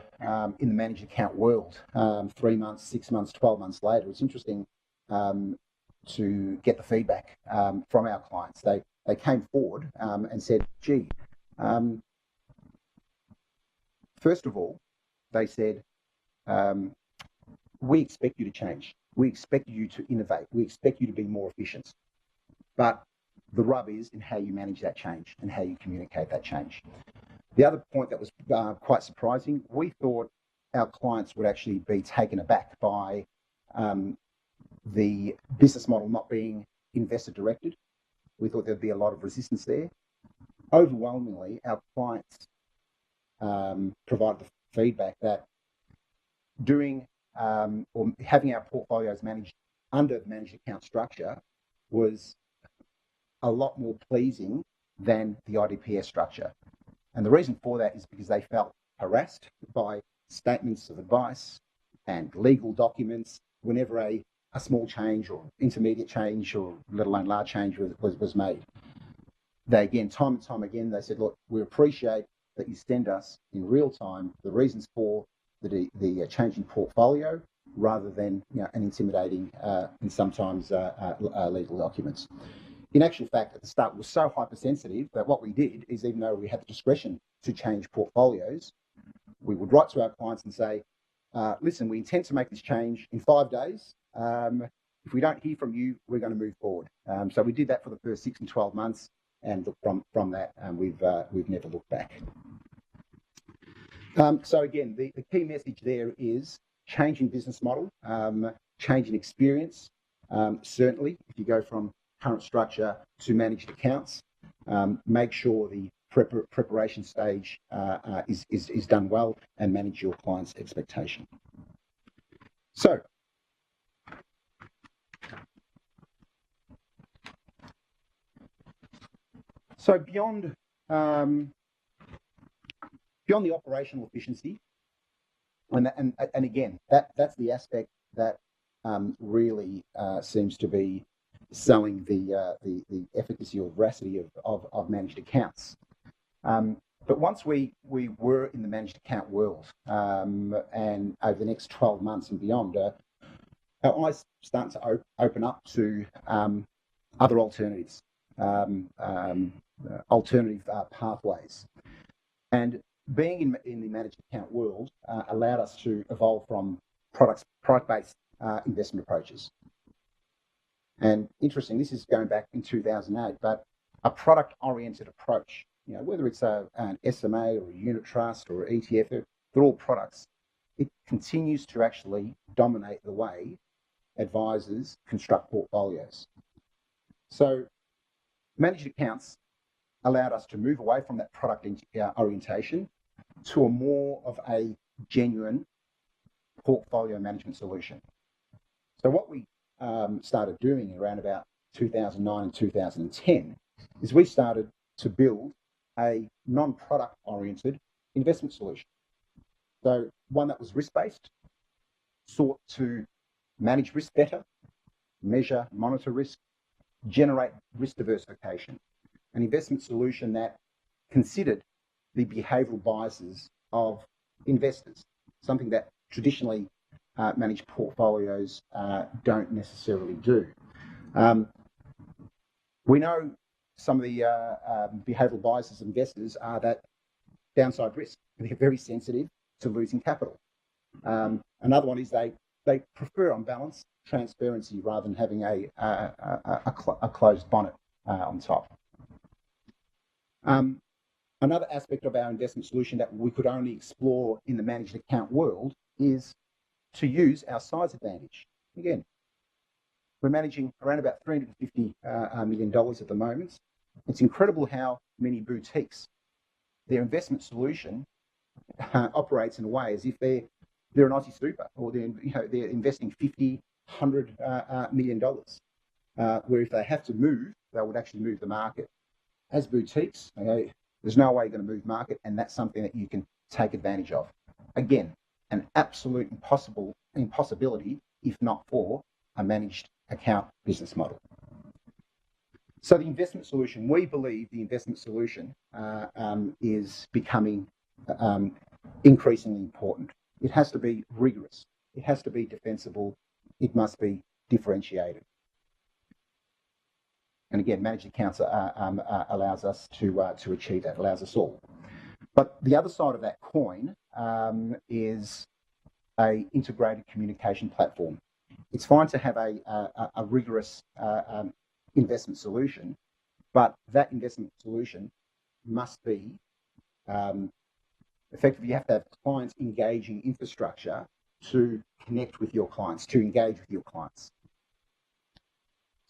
in the managed account world, 3 months, 6 months, 12 months later, it's interesting to get the feedback from our clients. They came forward and said, gee, first of all, they said, we expect you to change. We expect you to innovate. We expect you to be more efficient. But the rub is in how you manage that change and how you communicate that change. The other point that was quite surprising, we thought our clients would actually be taken aback by the business model not being investor directed. We thought there'd be a lot of resistance there. Overwhelmingly, our clients provided the feedback that doing or having our portfolios managed under the managed account structure was a lot more pleasing than the IDPS structure. And the reason for that is because they felt harassed by statements of advice and legal documents whenever a small change or intermediate change or let alone large change was made. They again, time and time again, they said, look, we appreciate that you send us in real time the reasons for the change in portfolio rather than an intimidating and sometimes legal documents. In actual fact, at the start, it was so hypersensitive that what we did is, even though we had the discretion to change portfolios, we would write to our clients and say, listen, we intend to make this change in 5 days. If we don't hear from you, we're going to move forward. So we did that for the first 6 and 12 months, and from that, we've never looked back. So again, the key message there is change in business model, change in experience. Certainly, if you go from current structure to managed accounts, make sure the preparation stage is done well and manage your client's expectation. So beyond the operational efficiency, and again, that's the aspect that really seems to be selling the efficacy or veracity of managed accounts. But once we were in the managed account world, and over the next 12 months and beyond, our eyes start to open up to other alternatives, alternative pathways. And being in the managed account world allowed us to evolve from product-based investment approaches. And interesting, this is going back in 2008, but a product-oriented approach, whether it's an SMA or a unit trust or an ETF, they're all products. It continues to actually dominate the way advisors construct portfolios. So managed accounts allowed us to move away from that product orientation to a more of a genuine portfolio management solution. So what we started doing around about 2009 and 2010 is we started to build a non-product oriented investment solution. So one that was risk-based, sought to manage risk better, measure, monitor risk, generate risk diversification. An investment solution that considered the behavioural biases of investors, something that traditionally managed portfolios don't necessarily do. We know some of the behavioural biases of investors are that downside risk. They're very sensitive to losing capital. Another one is they prefer, on balance, transparency rather than having a closed bonnet on top. Another aspect of our investment solution that we could only explore in the managed account world is to use our size advantage. Again, we're managing around about $350 million at the moment. It's incredible how many boutiques, their investment solution operates in a way as if they're an Aussie super, or they're investing $50, $100 million, where if they have to move, they would actually move the market. As boutiques, there's no way you're going to move market, and that's something that you can take advantage of. Again, an absolute impossibility, if not for a managed account business model. So the investment solution, we believe the investment solution is becoming increasingly important. It has to be rigorous. It has to be defensible. It must be differentiated. And again, managed accounts allows us to achieve that, allows us all. But the other side of that coin is a integrated communication platform. It's fine to have a rigorous investment solution, but that investment solution must be effectively, you have to have clients engaging infrastructure to connect with your clients, to engage with your clients.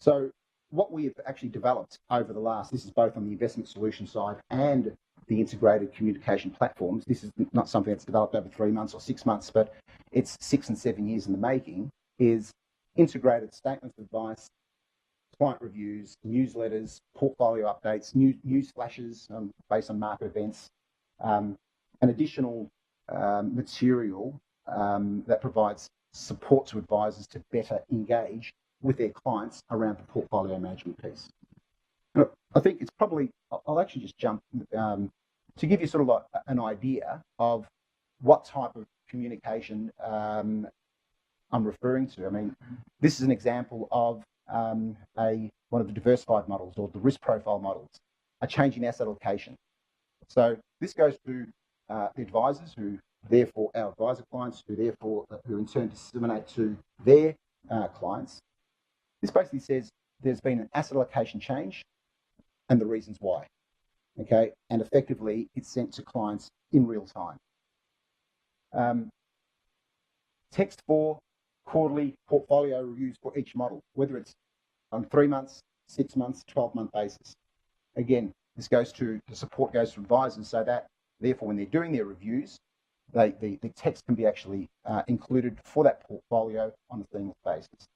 So what we have actually developed over the last, this is both on the investment solution side and the integrated communication platforms. This is not something that's developed over 3 months or 6 months, but it's 6 and 7 years in the making, is integrated statements of advice, client reviews, newsletters, portfolio updates, news flashes based on market events, and additional material that provides support to advisors to better engage with their clients around the portfolio management piece. I think it's probably, I'll actually just jump to give you sort of like an idea of what type of communication I'm referring to. I mean, this is an example of one of the diversified models or the risk profile models, a change in asset allocation. So this goes to the advisors who, therefore, our advisor clients, who in turn disseminate to their clients. This basically says there's been an asset allocation change and the reasons why. Okay, and effectively it's sent to clients in real time. Text for quarterly portfolio reviews for each model, whether it's on 3 months, 6 months, 12-month basis. Again, this goes to, the support goes to advisors so that, therefore, when they're doing their reviews, the text can be actually included for that portfolio on a seamless basis.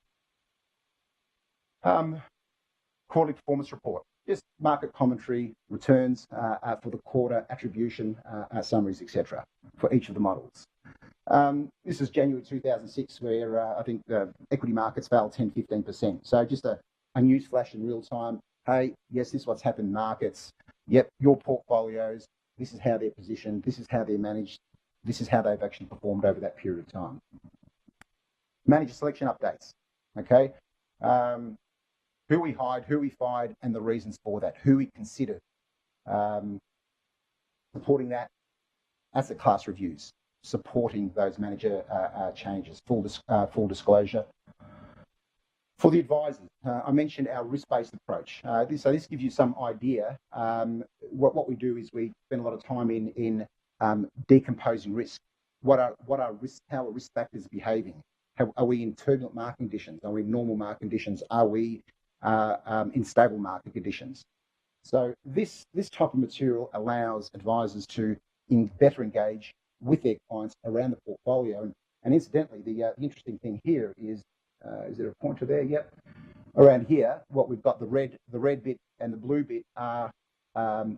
Quarterly performance report, just market commentary, returns for the quarter, attribution, summaries, etc., for each of the models. This is January 2006, where I think the equity markets fell 10-15%. So just a news flash in real time. Hey, yes, this is what's happened in markets. Yep, your portfolios, this is how they're positioned, this is how they're managed, this is how they've actually performed over that period of time. Manager selection updates, okay? Who we hired, who we fired, and the reasons for that, who we considered. Supporting that, asset class reviews. supporting those manager changes. Full disclosure. For the advisors, I mentioned our risk-based approach. So this gives you some idea. What we do is we spend a lot of time in decomposing risk. What are risk? How are risk factors behaving? Are we in turbulent market conditions? Are we in normal market conditions? Are we in stable market conditions? So this type of material allows advisors to better engage with their clients around the portfolio. And incidentally, the interesting thing here is there a pointer there? Yep. Around here, what we've got, the red bit and the blue bit are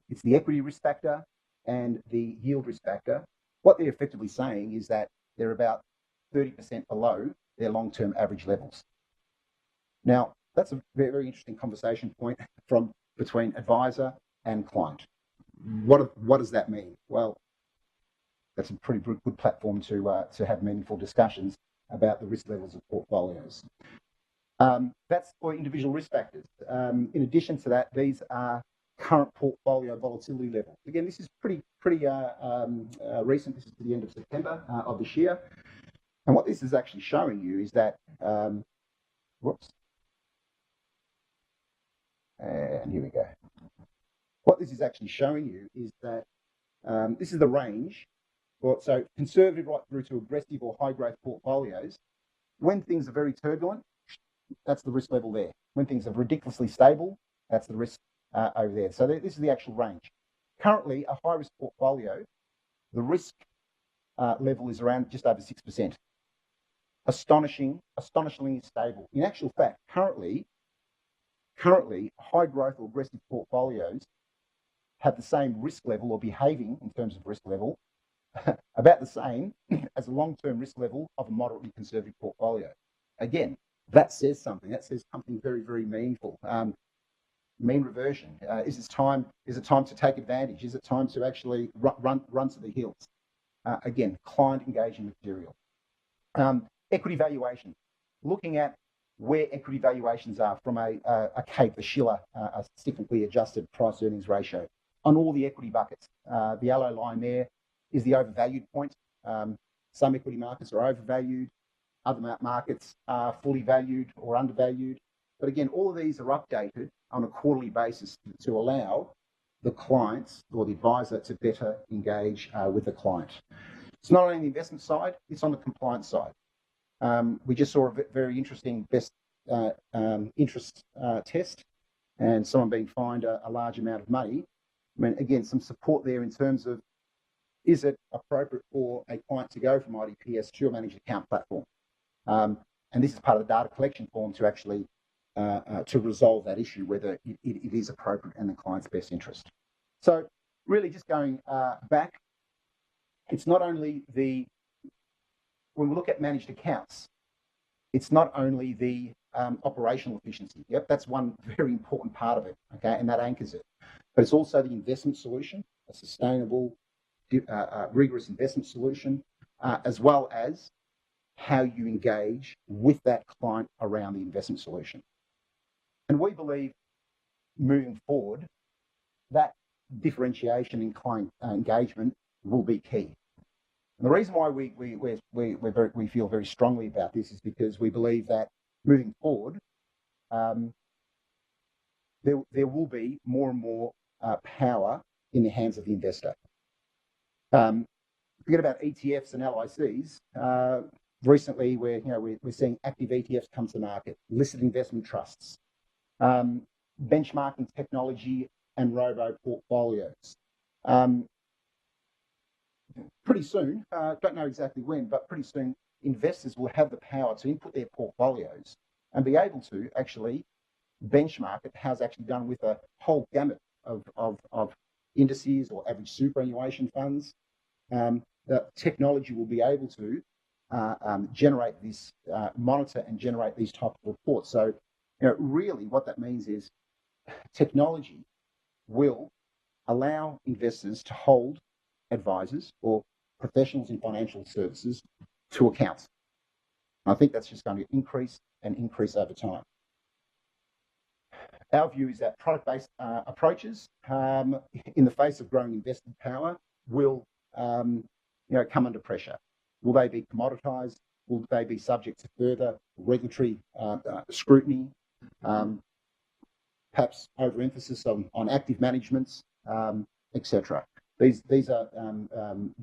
it's the equity risk factor and the yield risk factor. What they're effectively saying is that they're about 30% below their long-term average levels. Now, that's a very, very interesting conversation point between advisor and client. What does that mean? Well, that's a pretty good platform to have meaningful discussions about the risk levels of portfolios. That's for individual risk factors. In addition to that, these are current portfolio volatility levels. Again, this is pretty recent. This is to the end of September of this year. And what this is actually showing you is that, and here we go. What this is actually showing you is that this is the range. So conservative right through to aggressive or high growth portfolios. When things are very turbulent, that's the risk level there. When things are ridiculously stable, that's the risk over there. So this is the actual range. Currently, a high risk portfolio, the risk level is around just over 6%. Astonishingly stable. In actual fact, currently, high growth or aggressive portfolios have the same risk level, or behaving in terms of risk level, about the same as a long-term risk level of a moderately conservative portfolio. Again, that says something. That says something very, very meaningful. Mean reversion. Is it time to take advantage? Is it time to actually run to the hills? Again, client engaging material. Equity valuation. Looking at where equity valuations are from a CAPE, a Schiller, a cyclically adjusted price earnings ratio on all the equity buckets. The yellow line there is the overvalued point. Some equity markets are overvalued. Other markets are fully valued or undervalued. But again, all of these are updated on a quarterly basis to allow the clients or the advisor to better engage with the client. It's not only on the investment side, it's on the compliance side. We just saw a very interesting best interest test and someone being fined a large amount of money. I mean, again, some support there in terms of, is it appropriate for a client to go from IDPS to a managed account platform? And this is part of the data collection form to actually to resolve that issue, whether it is appropriate and the client's best interest. So really just going back, it's not only when we look at managed accounts, it's not only the operational efficiency. Yep, that's one very important part of it, okay, and that anchors it. But it's also the investment solution, a sustainable, rigorous investment solution, as well as how you engage with that client around the investment solution. And we believe moving forward, that differentiation in client engagement will be key. And the reason why we feel very strongly about this is because we believe that moving forward, there will be more and more power in the hands of the investor. Forget about ETFs and LICs. Recently, we're seeing active ETFs come to market, listed investment trusts, benchmarking technology, and robo portfolios. Pretty soon, don't know exactly when, but pretty soon, investors will have the power to input their portfolios and be able to actually benchmark it, how it's actually done with a whole gamut of indices or average superannuation funds. The technology will be able to generate this, monitor and generate these type of reports. So, really what that means is technology will allow investors to hold advisors or professionals in financial services to account. I think that's just going to increase and increase over time. Our view is that product-based approaches in the face of growing investment power will come under pressure. Will they be commoditised? Will they be subject to further regulatory scrutiny? Perhaps overemphasis on active managements, etc. These are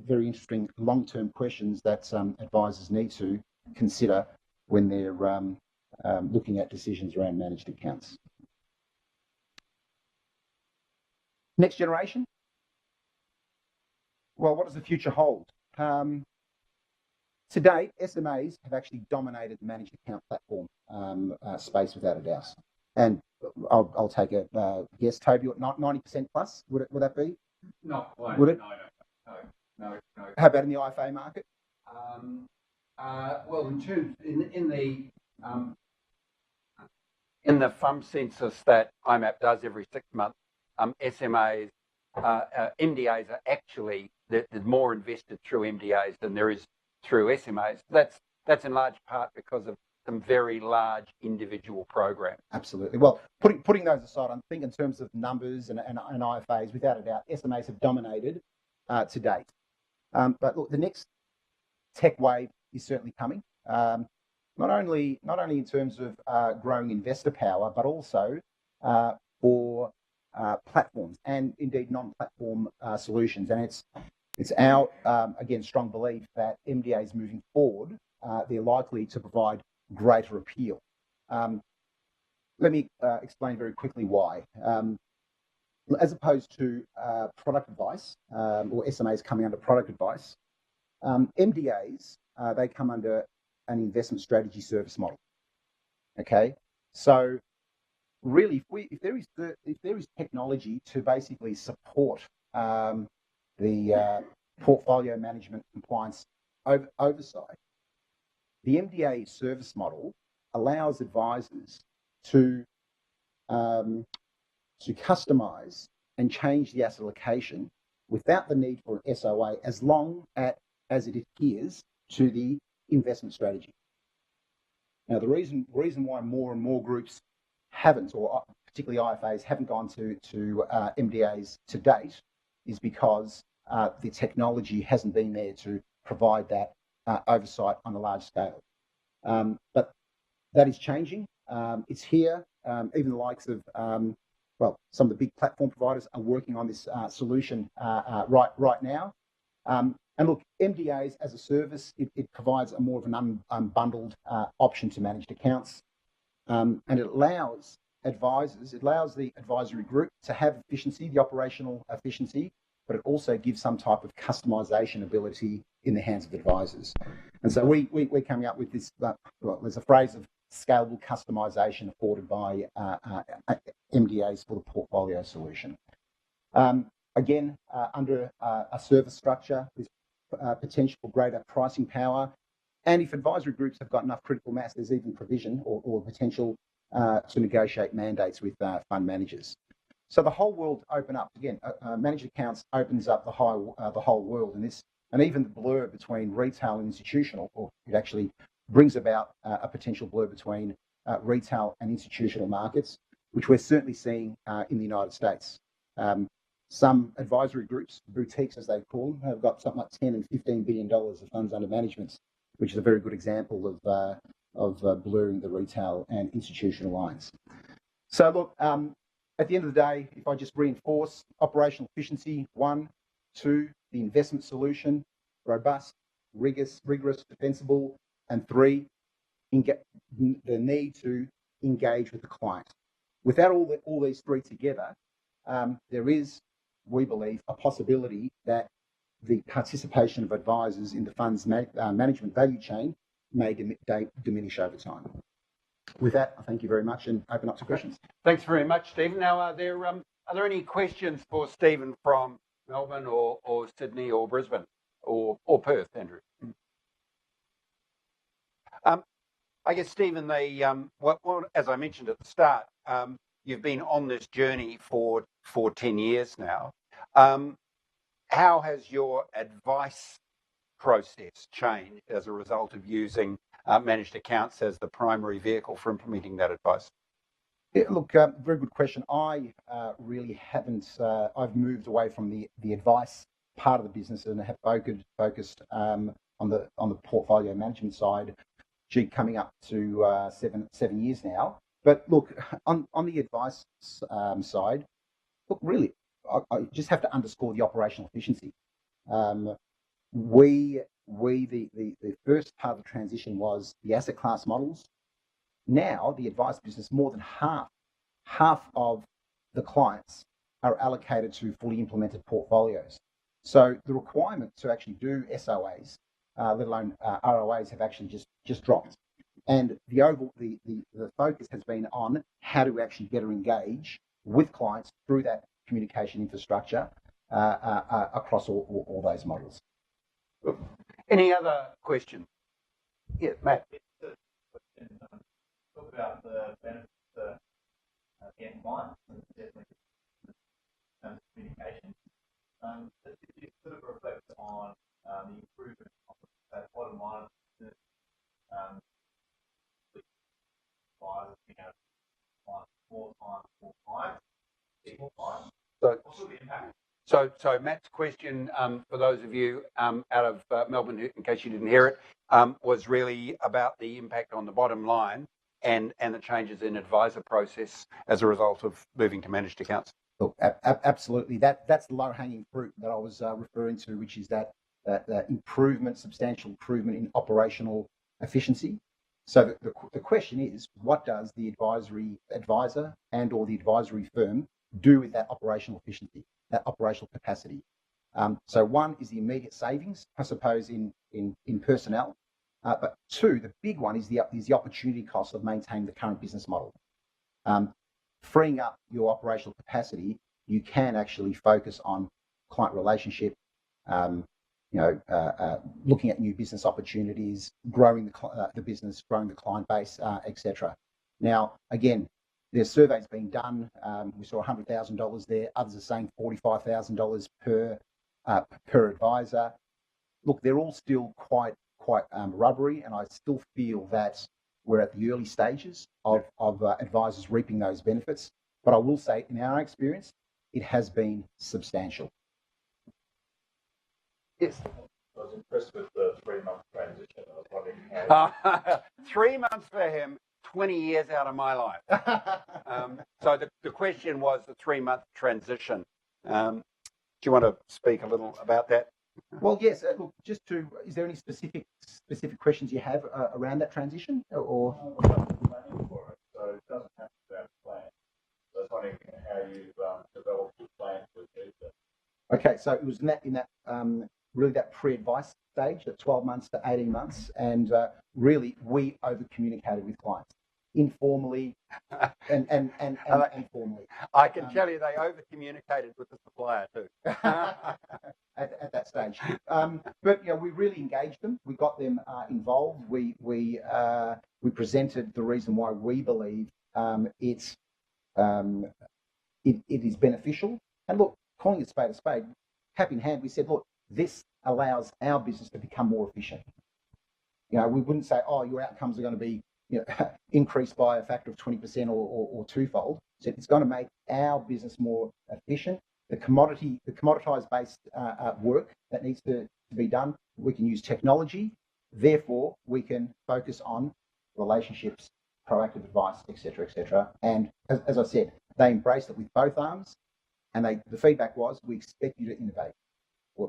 very interesting long-term questions that advisors need to consider when they're looking at decisions around managed accounts. Next generation. Well, what does the future hold? To date, SMAs have actually dominated the managed account platform space without a doubt. And I'll take a guess, Toby, 90% plus, would that be? Not quite. Would it? No. How about in the IFA market? Well, in the fund census that IMAP does every 6 months, SMAs, MDAs are actually, there's more invested through MDAs than there is through SMAs. That's in large part because of some very large individual programs. Absolutely. Well, putting those aside, I think in terms of numbers and IFAs, without a doubt, SMAs have dominated to date. But look, the next tech wave is certainly coming. Not only in terms of growing investor power, but also for platforms and indeed non-platform solutions. And it's our again strong belief that MDAs moving forward, they're likely to provide greater appeal. Let me explain very quickly why. As opposed to product advice or SMAs coming under product advice, MDAs they come under an investment strategy service model. Okay, so really, if there is technology to basically support the portfolio management compliance oversight, the MDA service model allows advisors to customise and change the asset allocation without the need for an SOA, as long as it adheres to the investment strategy. Now, the reason why more and more groups haven't, or particularly IFAs, haven't gone to MDAs to date is because the technology hasn't been there to provide that oversight on a large scale. But that is changing. It's here. Even the likes of, some of the big platform providers are working on this solution right now. And look, MDAs as a service, it provides a more of an unbundled option to managed accounts. And it allows advisors, it allows the advisory group to have efficiency, the operational efficiency, but it also gives some type of customisation ability in the hands of advisors. And so we're coming up with this, there's a phrase of scalable customisation afforded by MDAs for the portfolio solution. Again, under a service structure, there's potential for greater pricing power. And if advisory groups have got enough critical mass, there's even provision or potential to negotiate mandates with fund managers. So the whole world open up again. Managed accounts opens up the whole world, and even the blur between retail and institutional, or it actually brings about a potential blur between retail and institutional markets, which we're certainly seeing in the United States. Some advisory groups, boutiques as they call them, have got something like $10 and $15 billion of funds under management, which is a very good example of blurring the retail and institutional lines. So look, at the end of the day, if I just reinforce operational efficiency, 1, 2, the investment solution, robust, rigorous, defensible, and 3, the need to engage with the client. Without all these 3 together, there is, we believe, a possibility that the participation of advisors in the fund's management value chain may diminish over time. With that, I thank you very much and open up to questions. Thanks very much, Stephen. Now, are there any questions for Stephen from Melbourne or Sydney or Brisbane or Perth, Andrew? I guess, Stephen, as I mentioned at the start, you've been on this journey for 10 years now. How has your advice process changed as a result of using managed accounts as the primary vehicle for implementing that advice? Yeah, look, very good question. I really haven't. I've moved away from the advice part of the business and have focused on the portfolio management side, coming up to 7 years now. But look, on the advice side, look, really, I just have to underscore the operational efficiency. The first part of the transition was the asset class models. Now the advice business, more than half of the clients are allocated to fully implemented portfolios. So the requirement to actually do SOAs, let alone ROAs, have actually just dropped. And the focus has been on how to actually better engage with clients through that communication infrastructure across all those models. Any other questions? Yeah, Matt. Talk about the benefits to the end client, definitely communication. If you sort of reflect on the improvement of that bottom line of the business, being able to find more clients, more clients. So, What sort of impact? So Matt's question, for those of you out of Melbourne, in case you didn't hear it, was really about the impact on the bottom line and the changes in advisor process as a result of moving to managed accounts. Look, absolutely. That's the low-hanging fruit that I was referring to, which is that substantial improvement in operational efficiency. So the question is, what does the advisor and or the advisory firm do with that operational efficiency, that operational capacity? So one is the immediate savings, I suppose, in personnel. But two, the big one is the opportunity cost of maintaining the current business model. Freeing up your operational capacity, you can actually focus on client relationship, looking at new business opportunities, growing the business, growing the client base, etc. Now, again, there's surveys being done. We saw $100,000 there. Others are saying $45,000 per advisor. Look, they're all still quite rubbery, and I still feel that we're at the early stages of advisors reaping those benefits. But I will say, in our experience, it has been substantial. Yes. I was impressed with the 3-month transition. I was wondering how... 3 months for him, 20 years out of my life. So the question was the 3-month transition. Do you want to speak a little about that? Well, yes. Look, is there any specific questions you have around that transition, or? Planning for it, so it doesn't have to be a plan. So I was wondering how you developed your plan to achieve that. Okay, so it was in that really that pre-advice stage, at 12 months to 18 months, and really we over-communicated with clients informally and formally. I can tell you they over-communicated with the supplier too. At that stage. But we really engaged them. We got them involved. We presented the reason why we believe it is beneficial. And look, calling it a spade, cap in hand, we said, look, this allows our business to become more efficient. We wouldn't say, oh, your outcomes are going to be increased by a factor of 20% or twofold. So it's going to make our business more efficient. The commoditized based work that needs to be done, we can use technology. Therefore, we can focus on relationships, proactive advice, etc., etc. And as I said, they embraced it with both arms. And the feedback was, we expect you to innovate,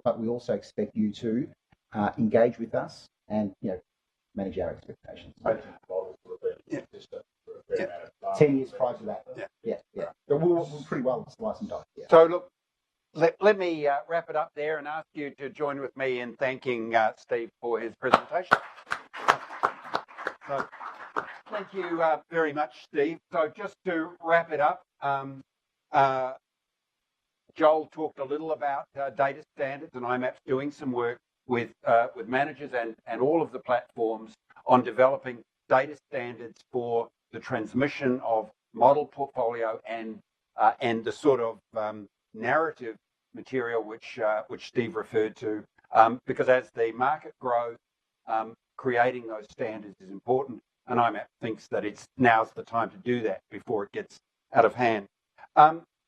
but we also expect you to engage with us and manage our expectations. 10 years prior to that. Yeah. But we're pretty well sliced and diced. Yeah. So look, let me wrap it up there and ask you to join with me in thanking Steve for his presentation. So, thank you very much, Steve. So just to wrap it up, Joel talked a little about data standards, and IMAP's doing some work with managers and all of the platforms on developing data standards for the transmission of model portfolio and the sort of narrative material which Steve referred to, because as the market grows, creating those standards is important, and IMAP thinks that now's the time to do that before it gets out of hand.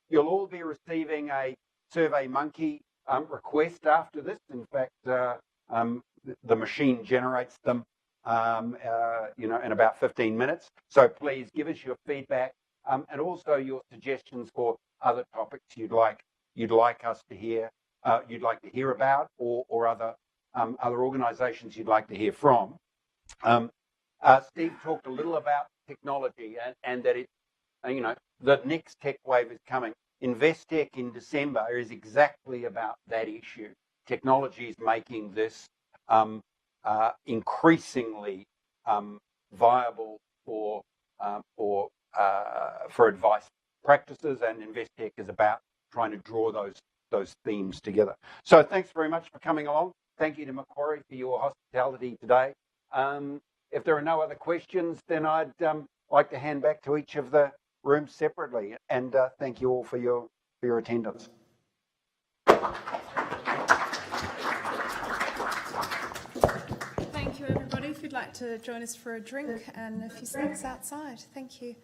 You'll all be receiving a SurveyMonkey request after this. In fact, the machine generates them, in about 15 minutes. So please give us your feedback and also your suggestions for other topics you'd like us to hear, you'd like to hear about, or other organisations you'd like to hear from. Steve talked a little about technology and that the next tech wave is coming. Investec in December is exactly about that issue. Technology is making this increasingly viable for advice practices, and Investec is about trying to draw those themes together. So thanks very much for coming along. Thank you to Macquarie for your hospitality today. If there are no other questions, then I'd like to hand back to each of the rooms separately, and thank you all for your attendance. Thank you, everybody. If you'd like to join us for a drink and a few snacks outside. Thank you.